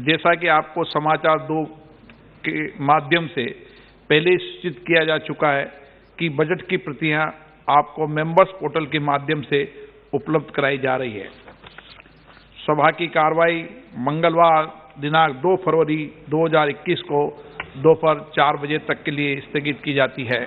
जैसा कि आपको समाचार 2 के माध्यम से पहले सूचित किया जा चुका है कि बजट की प्रतियां आपको मेंबर्स पोर्टल के माध्यम से उपलब्ध कराई जा रही है। सभा की कार्रवाई मंगलवार दिनांक 2 फरवरी 2021 को दोपहर 4 बजे तक के लिए स्थगित की जाती है।